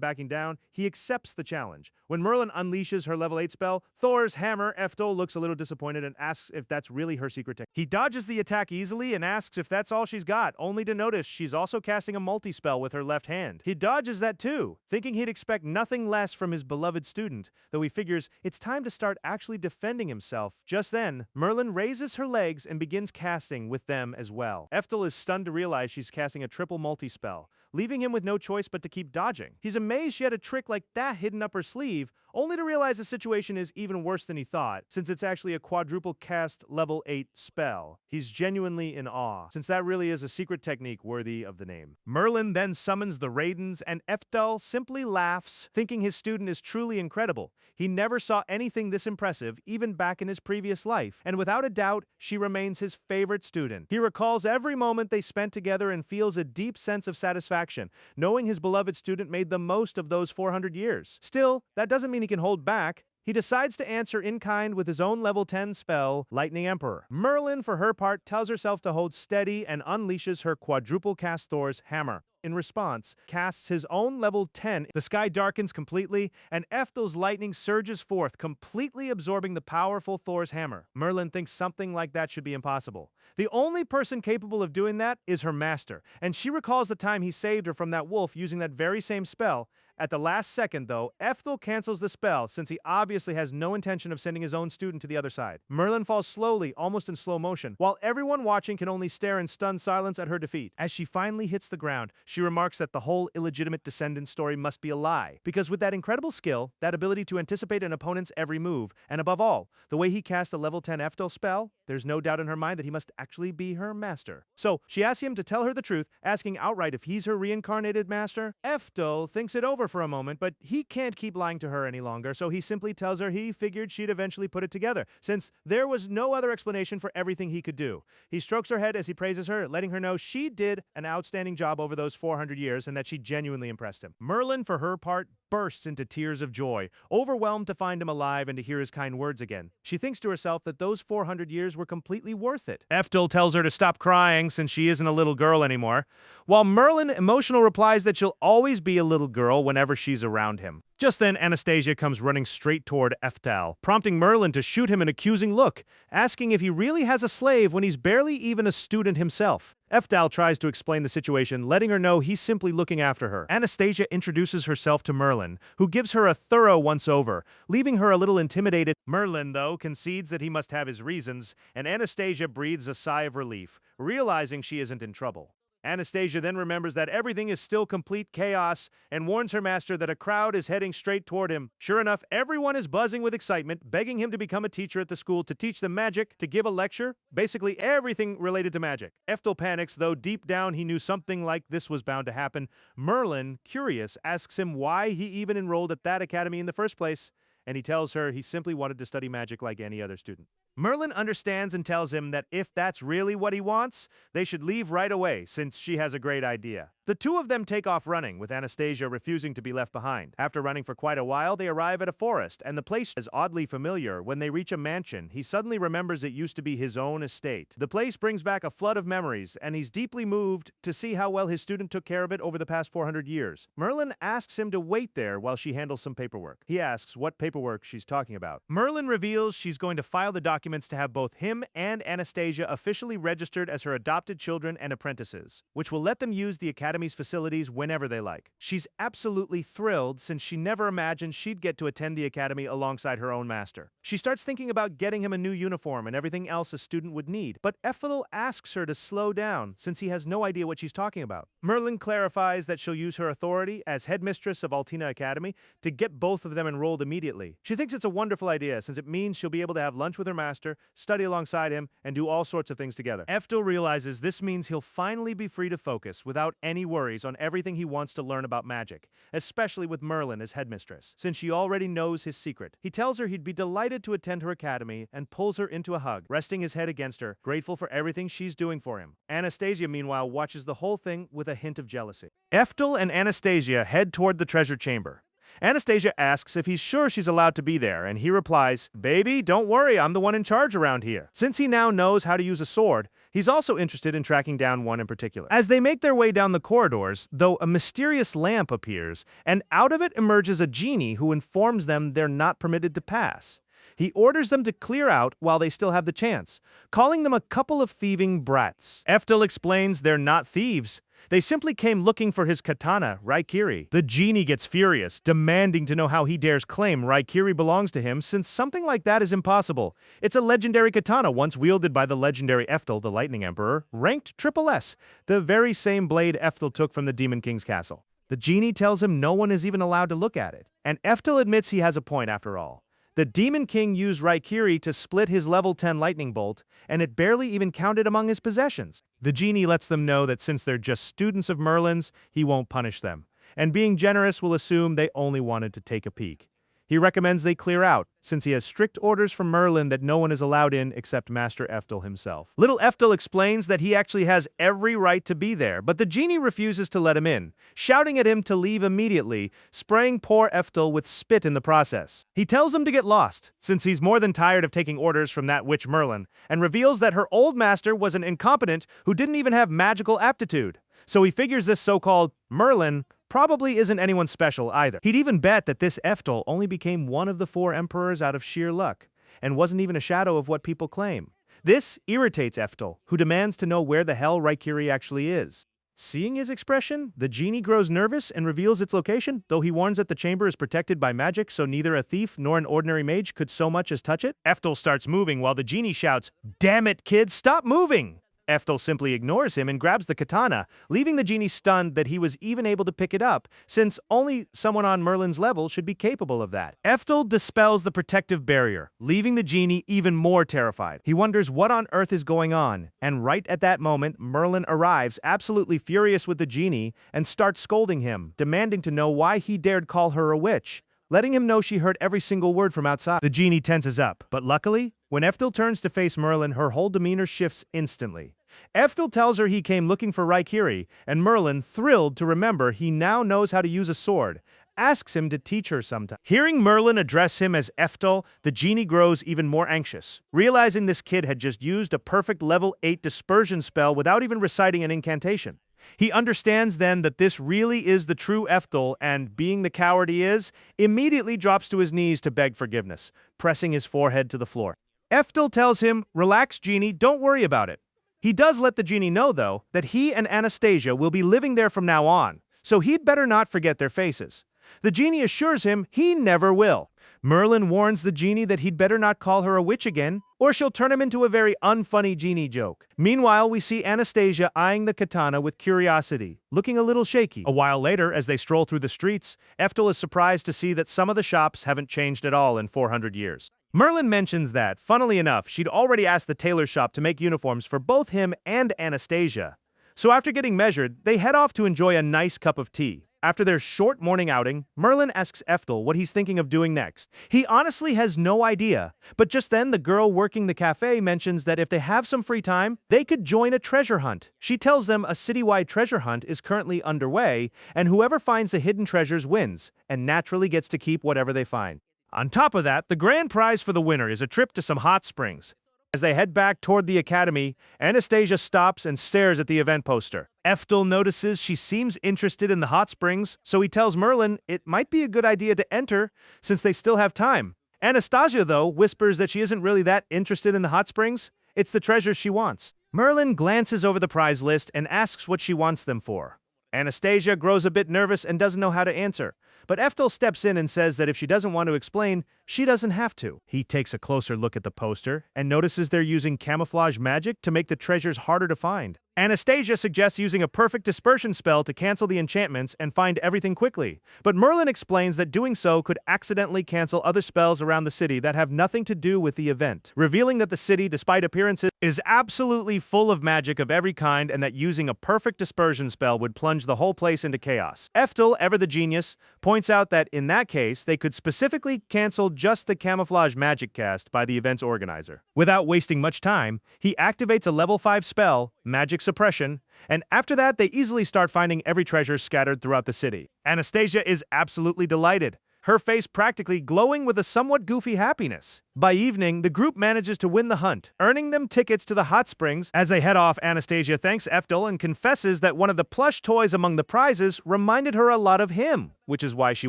backing down, he accepts the challenge. When Merlin unleashes her level 8 spell, Thor's hammer, Eftel looks a little disappointed and asks if that's really her secret technique. He dodges the attack easily and asks if that's all she's got, only to notice she's also casting a multi-spell with her left hand. He dodges that too, thinking he'd expect nothing less from his beloved student, though he figures it's time to start actually defending himself. Just then, Merlin raises her legs and begins casting with them as well. Eftel is stunned to realize she's casting a triple multi-spell, leaving him with no choice but to keep dodging. He's amazed she had a trick like that hidden up her sleeve, only to realize the situation is even worse than he thought, since it's actually a quadruple cast level 8 spell. He's genuinely in awe, since that really is a secret technique worthy of the name. Merlin then summons the Raidens, and Eftel simply laughs, thinking his student is truly incredible. He never saw anything this impressive, even back in his previous life, and without a doubt, she remains his favorite student. He recalls every moment they spent together and feels a deep sense of satisfaction, knowing his beloved student made the most of those 400 years. Still, that doesn't mean he can hold back. He decides to answer in kind with his own level 10 spell, Lightning Emperor. Merlin, for her part, tells herself to hold steady and unleashes her quadruple cast Thor's hammer. In response, casts his own level 10. The sky darkens completely, and Eftel's lightning surges forth, completely absorbing the powerful Thor's hammer. Merlin thinks something like that should be impossible. The only person capable of doing that is her master, and she recalls the time he saved her from that wolf using that very same spell. At the last second, though, Eftel cancels the spell, since he obviously has no intention of sending his own student to the other side. Merlin falls slowly, almost in slow motion, while everyone watching can only stare in stunned silence at her defeat. As she finally hits the ground, she remarks that the whole illegitimate descendant story must be a lie, because with that incredible skill, that ability to anticipate an opponent's every move, and above all, the way he cast a level 10 Eftel spell, there's no doubt in her mind that he must actually be her master. So, she asks him to tell her the truth, asking outright if he's her reincarnated master. Eftel thinks it over for a moment, but he can't keep lying to her any longer, so he simply tells her he figured she'd eventually put it together, since there was no other explanation for everything he could do. He strokes her head as he praises her, letting her know she did an outstanding job over those 400 years and that she genuinely impressed him. Merlin, for her part, bursts into tears of joy, overwhelmed to find him alive and to hear his kind words again. She thinks to herself that those 400 years were completely worth it. Eftel tells her to stop crying since she isn't a little girl anymore, while Merlin, emotional, replies that she'll always be a little girl whenever she's around him. Just then, Anastasia comes running straight toward Eftel, prompting Merlin to shoot him an accusing look, asking if he really has a slave when he's barely even a student himself. Eftal tries to explain the situation, letting her know he's simply looking after her. Anastasia introduces herself to Merlin, who gives her a thorough once-over, leaving her a little intimidated. Merlin, though, concedes that he must have his reasons, and Anastasia breathes a sigh of relief, realizing she isn't in trouble. Anastasia then remembers that everything is still complete chaos and warns her master that a crowd is heading straight toward him. Sure enough, everyone is buzzing with excitement, begging him to become a teacher at the school to teach them magic, to give a lecture, basically everything related to magic. Eftel panics, though deep down he knew something like this was bound to happen. Merlin, curious, asks him why he even enrolled at that academy in the first place, and he tells her he simply wanted to study magic like any other student. Merlin understands and tells him that if that's really what he wants, they should leave right away, since she has a great idea. The two of them take off running, with Anastasia refusing to be left behind. After running for quite a while, they arrive at a forest, and the place is oddly familiar. When they reach a mansion, he suddenly remembers it used to be his own estate. The place brings back a flood of memories, and he's deeply moved to see how well his student took care of it over the past 400 years. Merlin asks him to wait there while she handles some paperwork. He asks what paperwork she's talking about. Merlin reveals she's going to file the documents to have both him and Anastasia officially registered as her adopted children and apprentices, which will let them use the academy's facilities whenever they like. She's absolutely thrilled, since she never imagined she'd get to attend the academy alongside her own master. She starts thinking about getting him a new uniform and everything else a student would need, but Eftel asks her to slow down, since he has no idea what she's talking about. Merlin clarifies that she'll use her authority as headmistress of Altina Academy to get both of them enrolled immediately. She thinks it's a wonderful idea, since it means she'll be able to have lunch with her master, study alongside him, and do all sorts of things together. Eftel realizes this means he'll finally be free to focus without any worries on everything he wants to learn about magic, especially with Merlin as headmistress, since she already knows his secret. He tells her he'd be delighted to attend her academy and pulls her into a hug, resting his head against her, grateful for everything she's doing for him. Anastasia, meanwhile, watches the whole thing with a hint of jealousy. Eftel and Anastasia head toward the treasure chamber. Anastasia asks if he's sure she's allowed to be there, and he replies, "Baby, don't worry, I'm the one in charge around here." Since he now knows how to use a sword, he's also interested in tracking down one in particular. As they make their way down the corridors, though, a mysterious lamp appears, and out of it emerges a genie who informs them they're not permitted to pass. He orders them to clear out while they still have the chance, calling them a couple of thieving brats. Eftel explains they're not thieves. They simply came looking for his katana, Raikiri. The genie gets furious, demanding to know how he dares claim Raikiri belongs to him, since something like that is impossible. It's a legendary katana once wielded by the legendary Eftel, the Lightning Emperor, ranked SSS, the very same blade Eftel took from the Demon King's castle. The genie tells him no one is even allowed to look at it, and Eftel admits he has a point after all. The Demon King used Raikiri to split his level 10 lightning bolt, and it barely even counted among his possessions. The genie lets them know that since they're just students of Merlin's, he won't punish them, and being generous will assume they only wanted to take a peek. He recommends they clear out, since he has strict orders from Merlin that no one is allowed in except Master Eftel himself. Little Eftel explains that he actually has every right to be there, but the genie refuses to let him in, shouting at him to leave immediately, spraying poor Eftel with spit in the process. He tells him to get lost, since he's more than tired of taking orders from that witch Merlin, and reveals that her old master was an incompetent who didn't even have magical aptitude. So he figures this so-called Merlin probably isn't anyone special either. He'd even bet that this Eftel only became one of the 4 emperors out of sheer luck, and wasn't even a shadow of what people claim. This irritates Eftel, who demands to know where the hell Raikiri actually is. Seeing his expression, the genie grows nervous and reveals its location, though he warns that the chamber is protected by magic, so neither a thief nor an ordinary mage could so much as touch it. Eftel starts moving while the genie shouts, "Damn it, kid, stop moving!" Eftel simply ignores him and grabs the katana, leaving the genie stunned that he was even able to pick it up, since only someone on Merlin's level should be capable of that. Eftel dispels the protective barrier, leaving the genie even more terrified. He wonders what on earth is going on, and right at that moment, Merlin arrives, absolutely furious with the genie, and starts scolding him, demanding to know why he dared call her a witch, letting him know she heard every single word from outside. The genie tenses up, but luckily, when Eftel turns to face Merlin, her whole demeanor shifts instantly. Eftel tells her he came looking for Raikiri, and Merlin, thrilled to remember he now knows how to use a sword, asks him to teach her sometime. Hearing Merlin address him as Eftel, the genie grows even more anxious, realizing this kid had just used a perfect level 8 dispersion spell without even reciting an incantation. He understands then that this really is the true Eftel, and, being the coward he is, immediately drops to his knees to beg forgiveness, pressing his forehead to the floor. Eftel tells him, "Relax, genie, don't worry about it." He does let the genie know, though, that he and Anastasia will be living there from now on, so he'd better not forget their faces. The genie assures him he never will. Merlin warns the genie that he'd better not call her a witch again, or she'll turn him into a very unfunny genie joke. Meanwhile, we see Anastasia eyeing the katana with curiosity, looking a little shaky. A while later, as they stroll through the streets, Eftel is surprised to see that some of the shops haven't changed at all in 400 years. Merlin mentions that, funnily enough, she'd already asked the tailor shop to make uniforms for both him and Anastasia. So after getting measured, they head off to enjoy a nice cup of tea. After their short morning outing, Merlin asks Eftel what he's thinking of doing next. He honestly has no idea, but just then the girl working the cafe mentions that if they have some free time, they could join a treasure hunt. She tells them a citywide treasure hunt is currently underway, and whoever finds the hidden treasures wins, and naturally gets to keep whatever they find. On top of that, the grand prize for the winner is a trip to some hot springs. As they head back toward the academy, Anastasia stops and stares at the event poster. Eftel notices she seems interested in the hot springs, so he tells Merlin it might be a good idea to enter since they still have time. Anastasia, though, whispers that she isn't really that interested in the hot springs. It's the treasures she wants. Merlin glances over the prize list and asks what she wants them for. Anastasia grows a bit nervous and doesn't know how to answer, but Eftel steps in and says that if she doesn't want to explain, she doesn't have to. He takes a closer look at the poster and notices they're using camouflage magic to make the treasures harder to find. Anastasia suggests using a perfect dispersion spell to cancel the enchantments and find everything quickly, but Merlin explains that doing so could accidentally cancel other spells around the city that have nothing to do with the event, revealing that the city, despite appearances, is absolutely full of magic of every kind and that using a perfect dispersion spell would plunge the whole place into chaos. Eftel, ever the genius, points out that in that case, they could specifically cancel just the camouflage magic cast by the event's organizer. Without wasting much time, he activates a level 5 spell, Magic Suppression, and after that they easily start finding every treasure scattered throughout the city. Anastasia is absolutely delighted, her face practically glowing with a somewhat goofy happiness. By evening, the group manages to win the hunt, earning them tickets to the hot springs. As they head off, Anastasia thanks Eftel and confesses that one of the plush toys among the prizes reminded her a lot of him, which is why she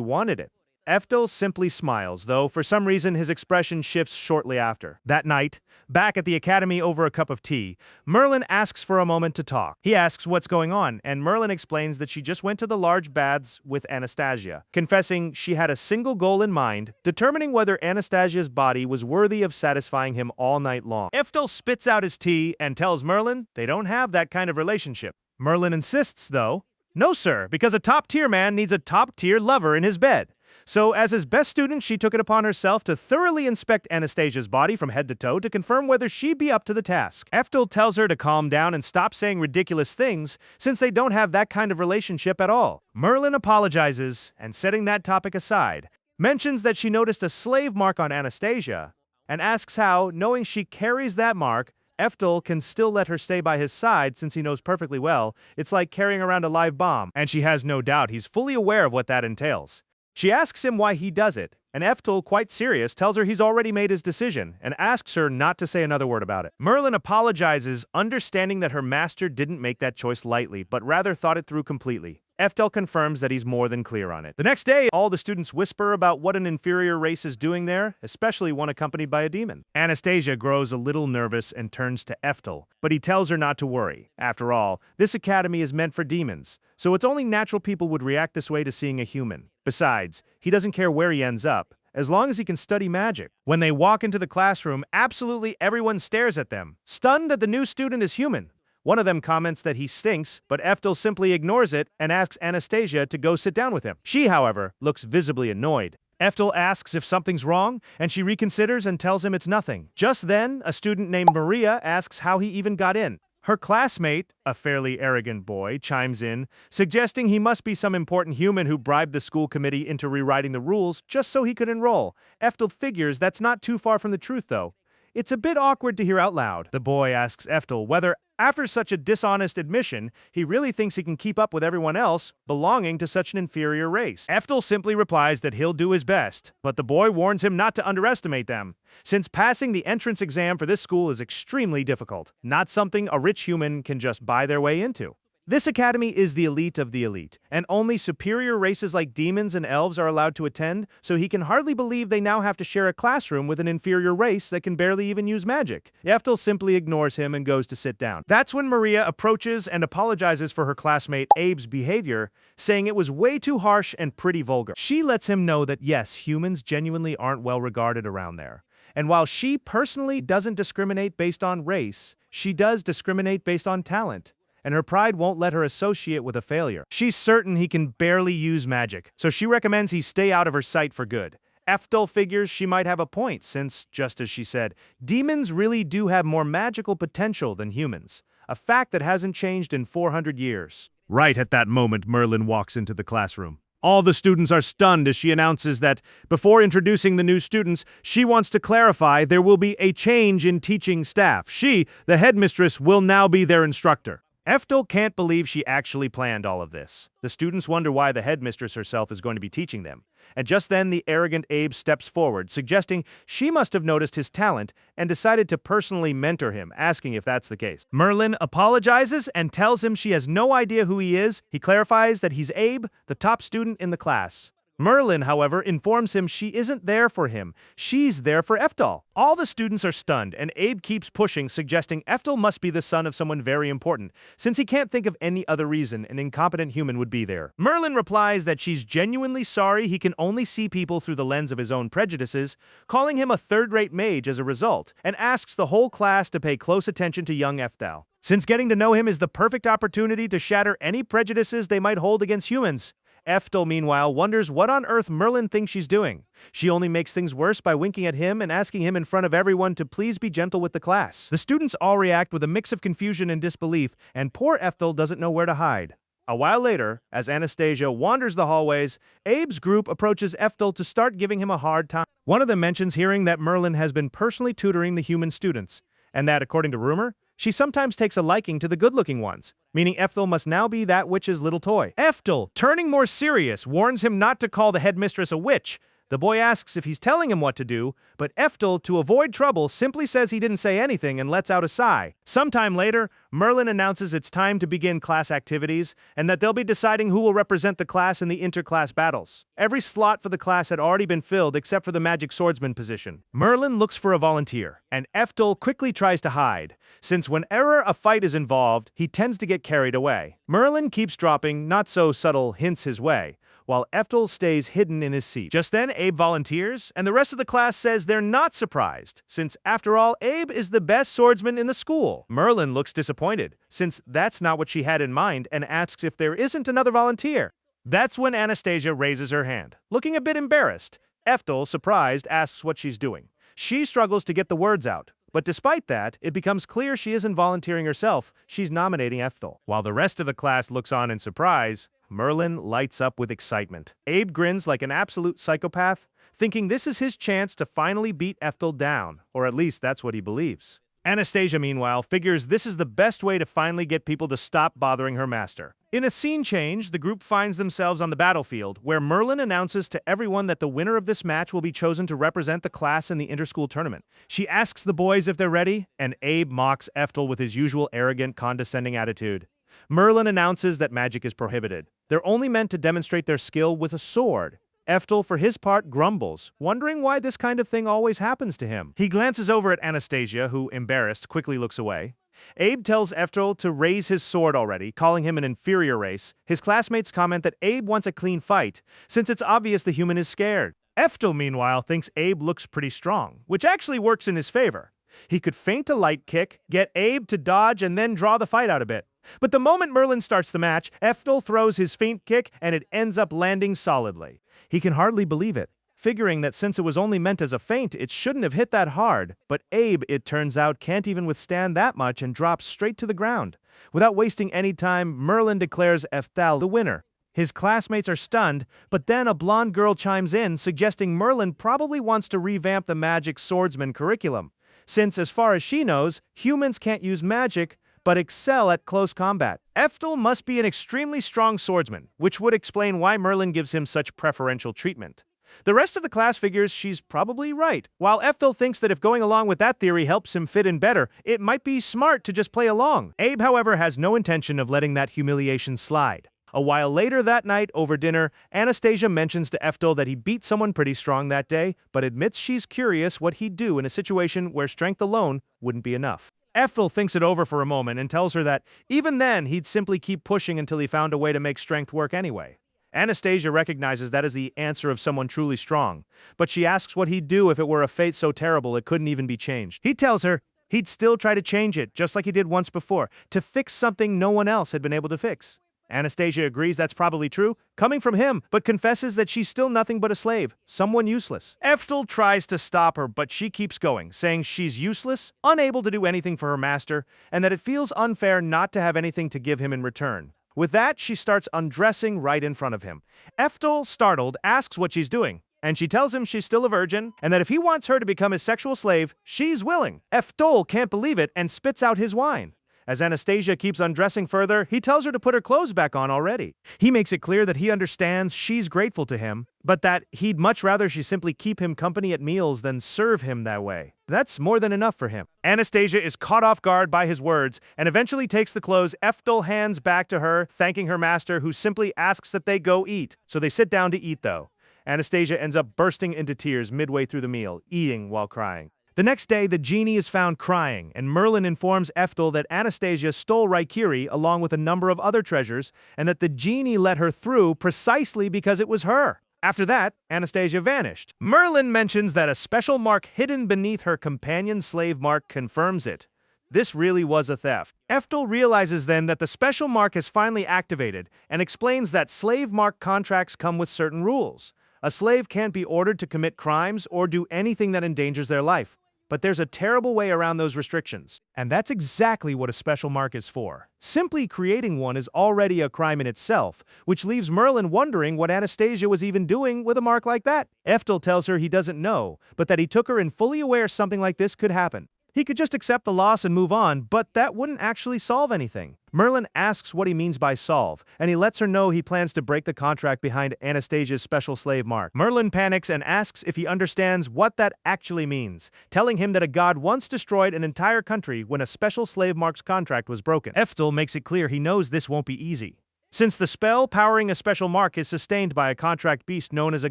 wanted it. Eftel simply smiles, though for some reason his expression shifts shortly after. That night, back at the academy over a cup of tea, Merlin asks for a moment to talk. He asks what's going on, and Merlin explains that she just went to the large baths with Anastasia, confessing she had a single goal in mind, determining whether Anastasia's body was worthy of satisfying him all night long. Eftel spits out his tea and tells Merlin they don't have that kind of relationship. Merlin insists, though, no sir, because a top-tier man needs a top-tier lover in his bed. So, as his best student, she took it upon herself to thoroughly inspect Anastasia's body from head to toe to confirm whether she'd be up to the task. Eftel tells her to calm down and stop saying ridiculous things, since they don't have that kind of relationship at all. Merlin apologizes, and setting that topic aside, mentions that she noticed a slave mark on Anastasia, and asks how, knowing she carries that mark, Eftel can still let her stay by his side since he knows perfectly well it's like carrying around a live bomb, and she has no doubt he's fully aware of what that entails. She asks him why he does it, and Eftel, quite serious, tells her he's already made his decision and asks her not to say another word about it. Merlin apologizes, understanding that her master didn't make that choice lightly, but rather thought it through completely. Eftel confirms that he's more than clear on it. The next day, all the students whisper about what an inferior race is doing there, especially one accompanied by a demon. Anastasia grows a little nervous and turns to Eftel, but he tells her not to worry. After all, this academy is meant for demons, so it's only natural people would react this way to seeing a human. Besides, he doesn't care where he ends up, as long as he can study magic. When they walk into the classroom, absolutely everyone stares at them, stunned that the new student is human. One of them comments that he stinks, but Eftel simply ignores it and asks Anastasia to go sit down with him. She, however, looks visibly annoyed. Eftel asks if something's wrong, and she reconsiders and tells him it's nothing. Just then, a student named Maria asks how he even got in. Her classmate, a fairly arrogant boy, chimes in, suggesting he must be some important human who bribed the school committee into rewriting the rules just so he could enroll. Eftel figures that's not too far from the truth, though. It's a bit awkward to hear out loud. The boy asks Eftel whether, after such a dishonest admission, he really thinks he can keep up with everyone else belonging to such an inferior race. Eftel simply replies that he'll do his best, but the boy warns him not to underestimate them, since passing the entrance exam for this school is extremely difficult, not something a rich human can just buy their way into. This academy is the elite of the elite, and only superior races like demons and elves are allowed to attend, so he can hardly believe they now have to share a classroom with an inferior race that can barely even use magic. Eftel simply ignores him and goes to sit down. That's when Maria approaches and apologizes for her classmate Abe's behavior, saying it was way too harsh and pretty vulgar. She lets him know that yes, humans genuinely aren't well regarded around there. And while she personally doesn't discriminate based on race, she does discriminate based on talent, and her pride won't let her associate with a failure. She's certain he can barely use magic, so she recommends he stay out of her sight for good. Eftel figures she might have a point since, just as she said, demons really do have more magical potential than humans, a fact that hasn't changed in 400 years. Right at that moment, Merlin walks into the classroom. All the students are stunned as she announces that, before introducing the new students, she wants to clarify there will be a change in teaching staff. She, the headmistress, will now be their instructor. Eftel can't believe she actually planned all of this. The students wonder why the headmistress herself is going to be teaching them. And just then, the arrogant Abe steps forward, suggesting she must have noticed his talent and decided to personally mentor him, asking if that's the case. Merlin apologizes and tells him she has no idea who he is. He clarifies that he's Abe, the top student in the class. Merlin, however, informs him she isn't there for him. She's there for Eftel. All the students are stunned, and Abe keeps pushing, suggesting Eftel must be the son of someone very important, since he can't think of any other reason an incompetent human would be there. Merlin replies that she's genuinely sorry he can only see people through the lens of his own prejudices, calling him a third-rate mage as a result, and asks the whole class to pay close attention to young Eftel, since getting to know him is the perfect opportunity to shatter any prejudices they might hold against humans. Eftel, meanwhile, wonders what on earth Merlin thinks she's doing. She only makes things worse by winking at him and asking him in front of everyone to please be gentle with the class. The students all react with a mix of confusion and disbelief, and poor Eftel doesn't know where to hide. A while later, as Anastasia wanders the hallways, Abe's group approaches Eftel to start giving him a hard time. One of them mentions hearing that Merlin has been personally tutoring the human students, and that, according to rumor, she sometimes takes a liking to the good-looking ones, meaning Eftel must now be that witch's little toy. Eftel, turning more serious, warns him not to call the headmistress a witch. The boy asks if he's telling him what to do, but Eftel, to avoid trouble, simply says he didn't say anything and lets out a sigh. Sometime later, Merlin announces it's time to begin class activities, and that they'll be deciding who will represent the class in the inter-class battles. Every slot for the class had already been filled except for the magic swordsman position. Merlin looks for a volunteer, and Eftel quickly tries to hide, since whenever a fight is involved, he tends to get carried away. Merlin keeps dropping not-so-subtle hints his way, while Eftel stays hidden in his seat. Just then, Abe volunteers, and the rest of the class says they're not surprised, since, after all, Abe is the best swordsman in the school. Merlin looks disappointed, since that's not what she had in mind, and asks if there isn't another volunteer. That's when Anastasia raises her hand, looking a bit embarrassed. Eftel, surprised, asks what she's doing. She struggles to get the words out, but despite that, it becomes clear she isn't volunteering herself, she's nominating Eftel. While the rest of the class looks on in surprise, Merlin lights up with excitement. Abe grins like an absolute psychopath, thinking this is his chance to finally beat Eftel down, or at least that's what he believes. Anastasia, meanwhile, figures this is the best way to finally get people to stop bothering her master. In a scene change, the group finds themselves on the battlefield, where Merlin announces to everyone that the winner of this match will be chosen to represent the class in the inter-school tournament. She asks the boys if they're ready, and Abe mocks Eftel with his usual arrogant, condescending attitude. Merlin announces that magic is prohibited. They're only meant to demonstrate their skill with a sword. Eftel, for his part, grumbles, wondering why this kind of thing always happens to him. He glances over at Anastasia, who, embarrassed, quickly looks away. Abe tells Eftel to raise his sword already, calling him an inferior race. His classmates comment that Abe wants a clean fight, since it's obvious the human is scared. Eftel, meanwhile, thinks Abe looks pretty strong, which actually works in his favor. He could feint a light kick, get Abe to dodge, and then draw the fight out a bit. But the moment Merlin starts the match, Eftel throws his feint kick, and it ends up landing solidly. He can hardly believe it, figuring that since it was only meant as a feint, it shouldn't have hit that hard. But Abe, it turns out, can't even withstand that much and drops straight to the ground. Without wasting any time, Merlin declares Eftel the winner. His classmates are stunned, but then a blonde girl chimes in, suggesting Merlin probably wants to revamp the magic swordsman curriculum, since, as far as she knows, humans can't use magic, but excel at close combat. Eftel must be an extremely strong swordsman, which would explain why Merlin gives him such preferential treatment. The rest of the class figures she's probably right, while Eftel thinks that if going along with that theory helps him fit in better, it might be smart to just play along. Abe, however, has no intention of letting that humiliation slide. A while later that night, over dinner, Anastasia mentions to Eftel that he beat someone pretty strong that day, but admits she's curious what he'd do in a situation where strength alone wouldn't be enough. Eftel thinks it over for a moment and tells her that even then he'd simply keep pushing until he found a way to make strength work anyway. Anastasia recognizes that as the answer of someone truly strong, but she asks what he'd do if it were a fate so terrible it couldn't even be changed. He tells her he'd still try to change it, just like he did once before, to fix something no one else had been able to fix. Anastasia agrees that's probably true, coming from him, but confesses that she's still nothing but a slave, someone useless. Eftel tries to stop her, but she keeps going, saying she's useless, unable to do anything for her master, and that it feels unfair not to have anything to give him in return. With that, she starts undressing right in front of him. Eftel, startled, asks what she's doing, and she tells him she's still a virgin, and that if he wants her to become his sexual slave, she's willing. Eftel can't believe it and spits out his wine. As Anastasia keeps undressing further, he tells her to put her clothes back on already. He makes it clear that he understands she's grateful to him, but that he'd much rather she simply keep him company at meals than serve him that way. That's more than enough for him. Anastasia is caught off guard by his words and eventually takes the clothes Eftel hands back to her, thanking her master, who simply asks that they go eat. So they sit down to eat, though. Anastasia ends up bursting into tears midway through the meal, eating while crying. The next day, the genie is found crying, and Merlin informs Eftel that Anastasia stole Raikiri along with a number of other treasures, and that the genie let her through precisely because it was her. After that, Anastasia vanished. Merlin mentions that a special mark hidden beneath her companion slave mark confirms it. This really was a theft. Eftel realizes then that the special mark has finally activated, and explains that slave mark contracts come with certain rules. A slave can't be ordered to commit crimes or do anything that endangers their life. But there's a terrible way around those restrictions, and that's exactly what a special mark is for. Simply creating one is already a crime in itself, which leaves Merlin wondering what Anastasia was even doing with a mark like that. Eftel tells her he doesn't know, but that he took her in fully aware something like this could happen. He could just accept the loss and move on, but that wouldn't actually solve anything. Merlin asks what he means by solve, and he lets her know he plans to break the contract behind Anastasia's special slave mark. Merlin panics and asks if he understands what that actually means, telling him that a god once destroyed an entire country when a special slave mark's contract was broken. Eftel makes it clear he knows this won't be easy, since the spell powering a special mark is sustained by a contract beast known as a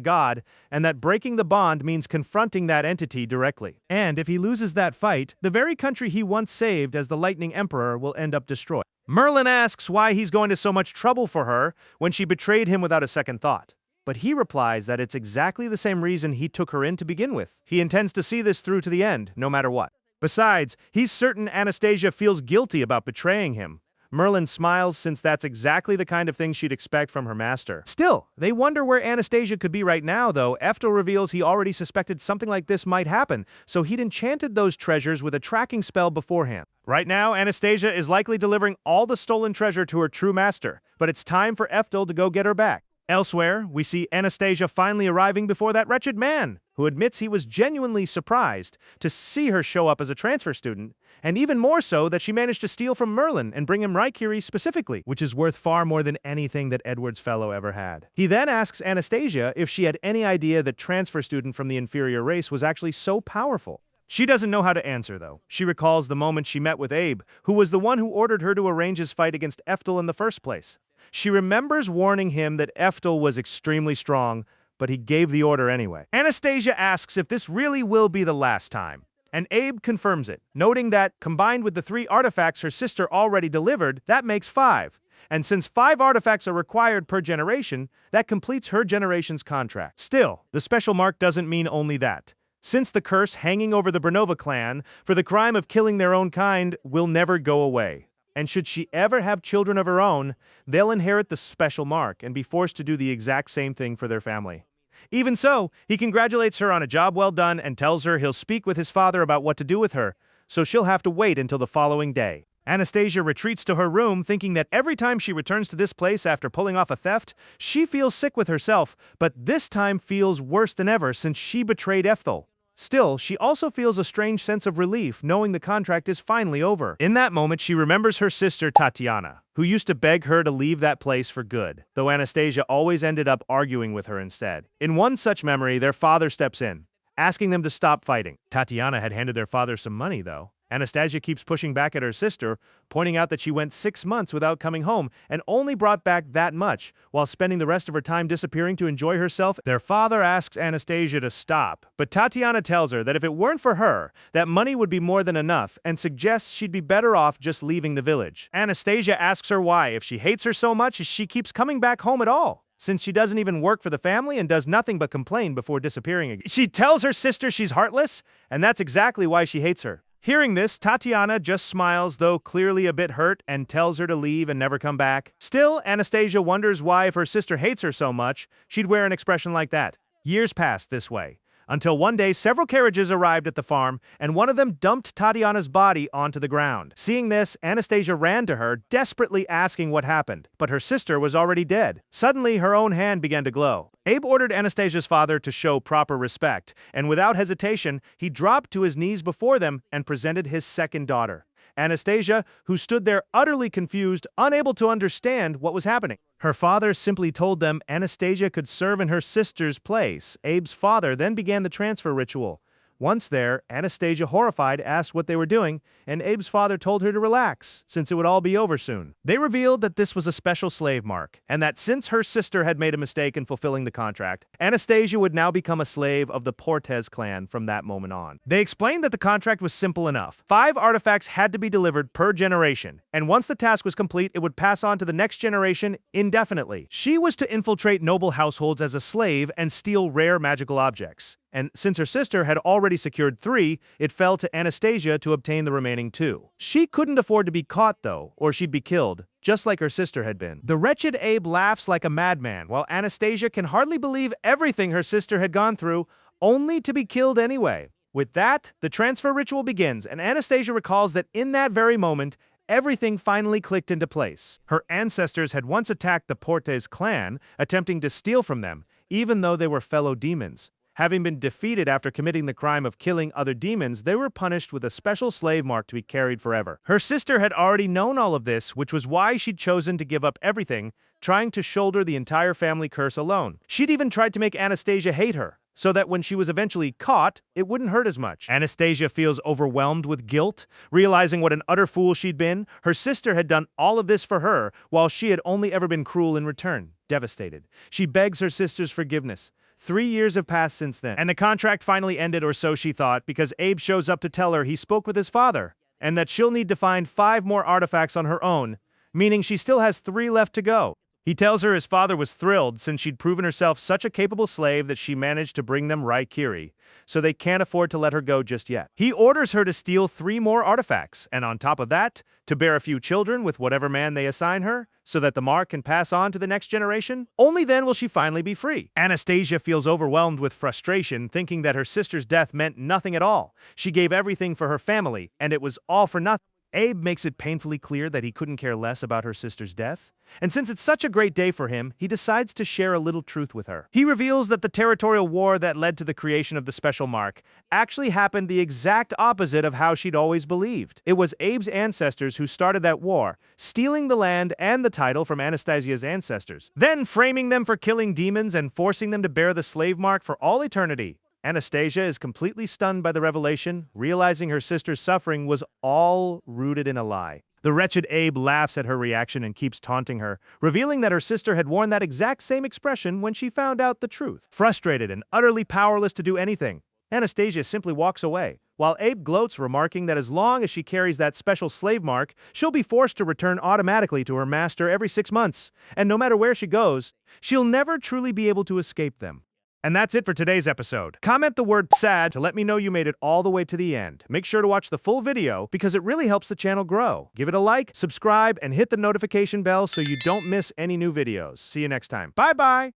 god, and that breaking the bond means confronting that entity directly. And if he loses that fight, the very country he once saved as the Lightning Emperor will end up destroyed. Merlin asks why he's going to so much trouble for her when she betrayed him without a second thought. But he replies that it's exactly the same reason he took her in to begin with. He intends to see this through to the end, no matter what. Besides, he's certain Anastasia feels guilty about betraying him. Merlin smiles, since that's exactly the kind of thing she'd expect from her master. Still, they wonder where Anastasia could be right now, though. Eftel reveals he already suspected something like this might happen, so he'd enchanted those treasures with a tracking spell beforehand. Right now, Anastasia is likely delivering all the stolen treasure to her true master, but it's time for Eftel to go get her back. Elsewhere, we see Anastasia finally arriving before that wretched man, who admits he was genuinely surprised to see her show up as a transfer student, and even more so that she managed to steal from Merlin and bring him Raikiri specifically, which is worth far more than anything that Edward's fellow ever had. He then asks Anastasia if she had any idea that transfer student from the inferior race was actually so powerful. She doesn't know how to answer, though. She recalls the moment she met with Abe, who was the one who ordered her to arrange his fight against Eftel in the first place. She remembers warning him that Eftel was extremely strong, but he gave the order anyway. Anastasia asks if this really will be the last time, and Abe confirms it, noting that, combined with the 3 artifacts her sister already delivered, that makes 5. And since 5 artifacts are required per generation, that completes her generation's contract. Still, the special mark doesn't mean only that, since the curse hanging over the Bernova clan for the crime of killing their own kind will never go away. And should she ever have children of her own, they'll inherit the special mark and be forced to do the exact same thing for their family. Even so, he congratulates her on a job well done and tells her he'll speak with his father about what to do with her, so she'll have to wait until the following day. Anastasia retreats to her room, thinking that every time she returns to this place after pulling off a theft, she feels sick with herself, but this time feels worse than ever since she betrayed Eftel. Still, she also feels a strange sense of relief knowing the contract is finally over. In that moment, she remembers her sister Tatiana, who used to beg her to leave that place for good, though Anastasia always ended up arguing with her instead. In one such memory, their father steps in, asking them to stop fighting. Tatiana had handed their father some money, though. Anastasia keeps pushing back at her sister, pointing out that she went 6 months without coming home and only brought back that much, while spending the rest of her time disappearing to enjoy herself. Their father asks Anastasia to stop, but Tatiana tells her that if it weren't for her, that money would be more than enough and suggests she'd be better off just leaving the village. Anastasia asks her why, if she hates her so much, she keeps coming back home at all, since she doesn't even work for the family and does nothing but complain before disappearing again. She tells her sister she's heartless, and that's exactly why she hates her. Hearing this, Tatiana just smiles, though clearly a bit hurt, and tells her to leave and never come back. Still, Anastasia wonders why, if her sister hates her so much, she'd wear an expression like that. Years passed this way, until one day several carriages arrived at the farm, and one of them dumped Tatiana's body onto the ground. Seeing this, Anastasia ran to her, desperately asking what happened, but her sister was already dead. Suddenly, her own hand began to glow. Abe ordered Anastasia's father to show proper respect, and without hesitation, he dropped to his knees before them and presented his second daughter, Anastasia, who stood there utterly confused, unable to understand what was happening. Her father simply told them Anastasia could serve in her sister's place. Abe's father then began the transfer ritual. Once there, Anastasia, horrified, asked what they were doing, and Abe's father told her to relax, since it would all be over soon. They revealed that this was a special slave mark, and that since her sister had made a mistake in fulfilling the contract, Anastasia would now become a slave of the Portes clan from that moment on. They explained that the contract was simple enough. 5 artifacts had to be delivered per generation, and once the task was complete, it would pass on to the next generation indefinitely. She was to infiltrate noble households as a slave and steal rare magical objects. And since her sister had already secured 3, it fell to Anastasia to obtain the remaining 2. She couldn't afford to be caught, though, or she'd be killed, just like her sister had been. The wretched Abe laughs like a madman, while Anastasia can hardly believe everything her sister had gone through, only to be killed anyway. With that, the transfer ritual begins, and Anastasia recalls that in that very moment, everything finally clicked into place. Her ancestors had once attacked the Portes clan, attempting to steal from them, even though they were fellow demons. Having been defeated after committing the crime of killing other demons, they were punished with a special slave mark to be carried forever. Her sister had already known all of this, which was why she'd chosen to give up everything, trying to shoulder the entire family curse alone. She'd even tried to make Anastasia hate her, so that when she was eventually caught, it wouldn't hurt as much. Anastasia feels overwhelmed with guilt, realizing what an utter fool she'd been. Her sister had done all of this for her, while she had only ever been cruel in return. Devastated, she begs her sister's forgiveness. 3 years have passed since then, and the contract finally ended, or so she thought, because Abe shows up to tell her he spoke with his father, and that she'll need to find 5 more artifacts on her own, meaning she still has 3 left to go. He tells her his father was thrilled since she'd proven herself such a capable slave that she managed to bring them Raikiri, so they can't afford to let her go just yet. He orders her to steal 3 more artifacts, and on top of that, to bear a few children with whatever man they assign her, so that the mark can pass on to the next generation. Only then will she finally be free. Anastasia feels overwhelmed with frustration, thinking that her sister's death meant nothing at all. She gave everything for her family, and it was all for nothing. Abe makes it painfully clear that he couldn't care less about her sister's death, and since it's such a great day for him, he decides to share a little truth with her. He reveals that the territorial war that led to the creation of the special mark actually happened the exact opposite of how she'd always believed. It was Abe's ancestors who started that war, stealing the land and the title from Anastasia's ancestors, then framing them for killing demons and forcing them to bear the slave mark for all eternity. Anastasia is completely stunned by the revelation, realizing her sister's suffering was all rooted in a lie. The wretched Abe laughs at her reaction and keeps taunting her, revealing that her sister had worn that exact same expression when she found out the truth. Frustrated and utterly powerless to do anything, Anastasia simply walks away, while Abe gloats, remarking that as long as she carries that special slave mark, she'll be forced to return automatically to her master every 6 months, and no matter where she goes, she'll never truly be able to escape them. And that's it for today's episode. Comment the word sad to let me know you made it all the way to the end. Make sure to watch the full video because it really helps the channel grow. Give it a like, subscribe, and hit the notification bell so you don't miss any new videos. See you next time. Bye-bye!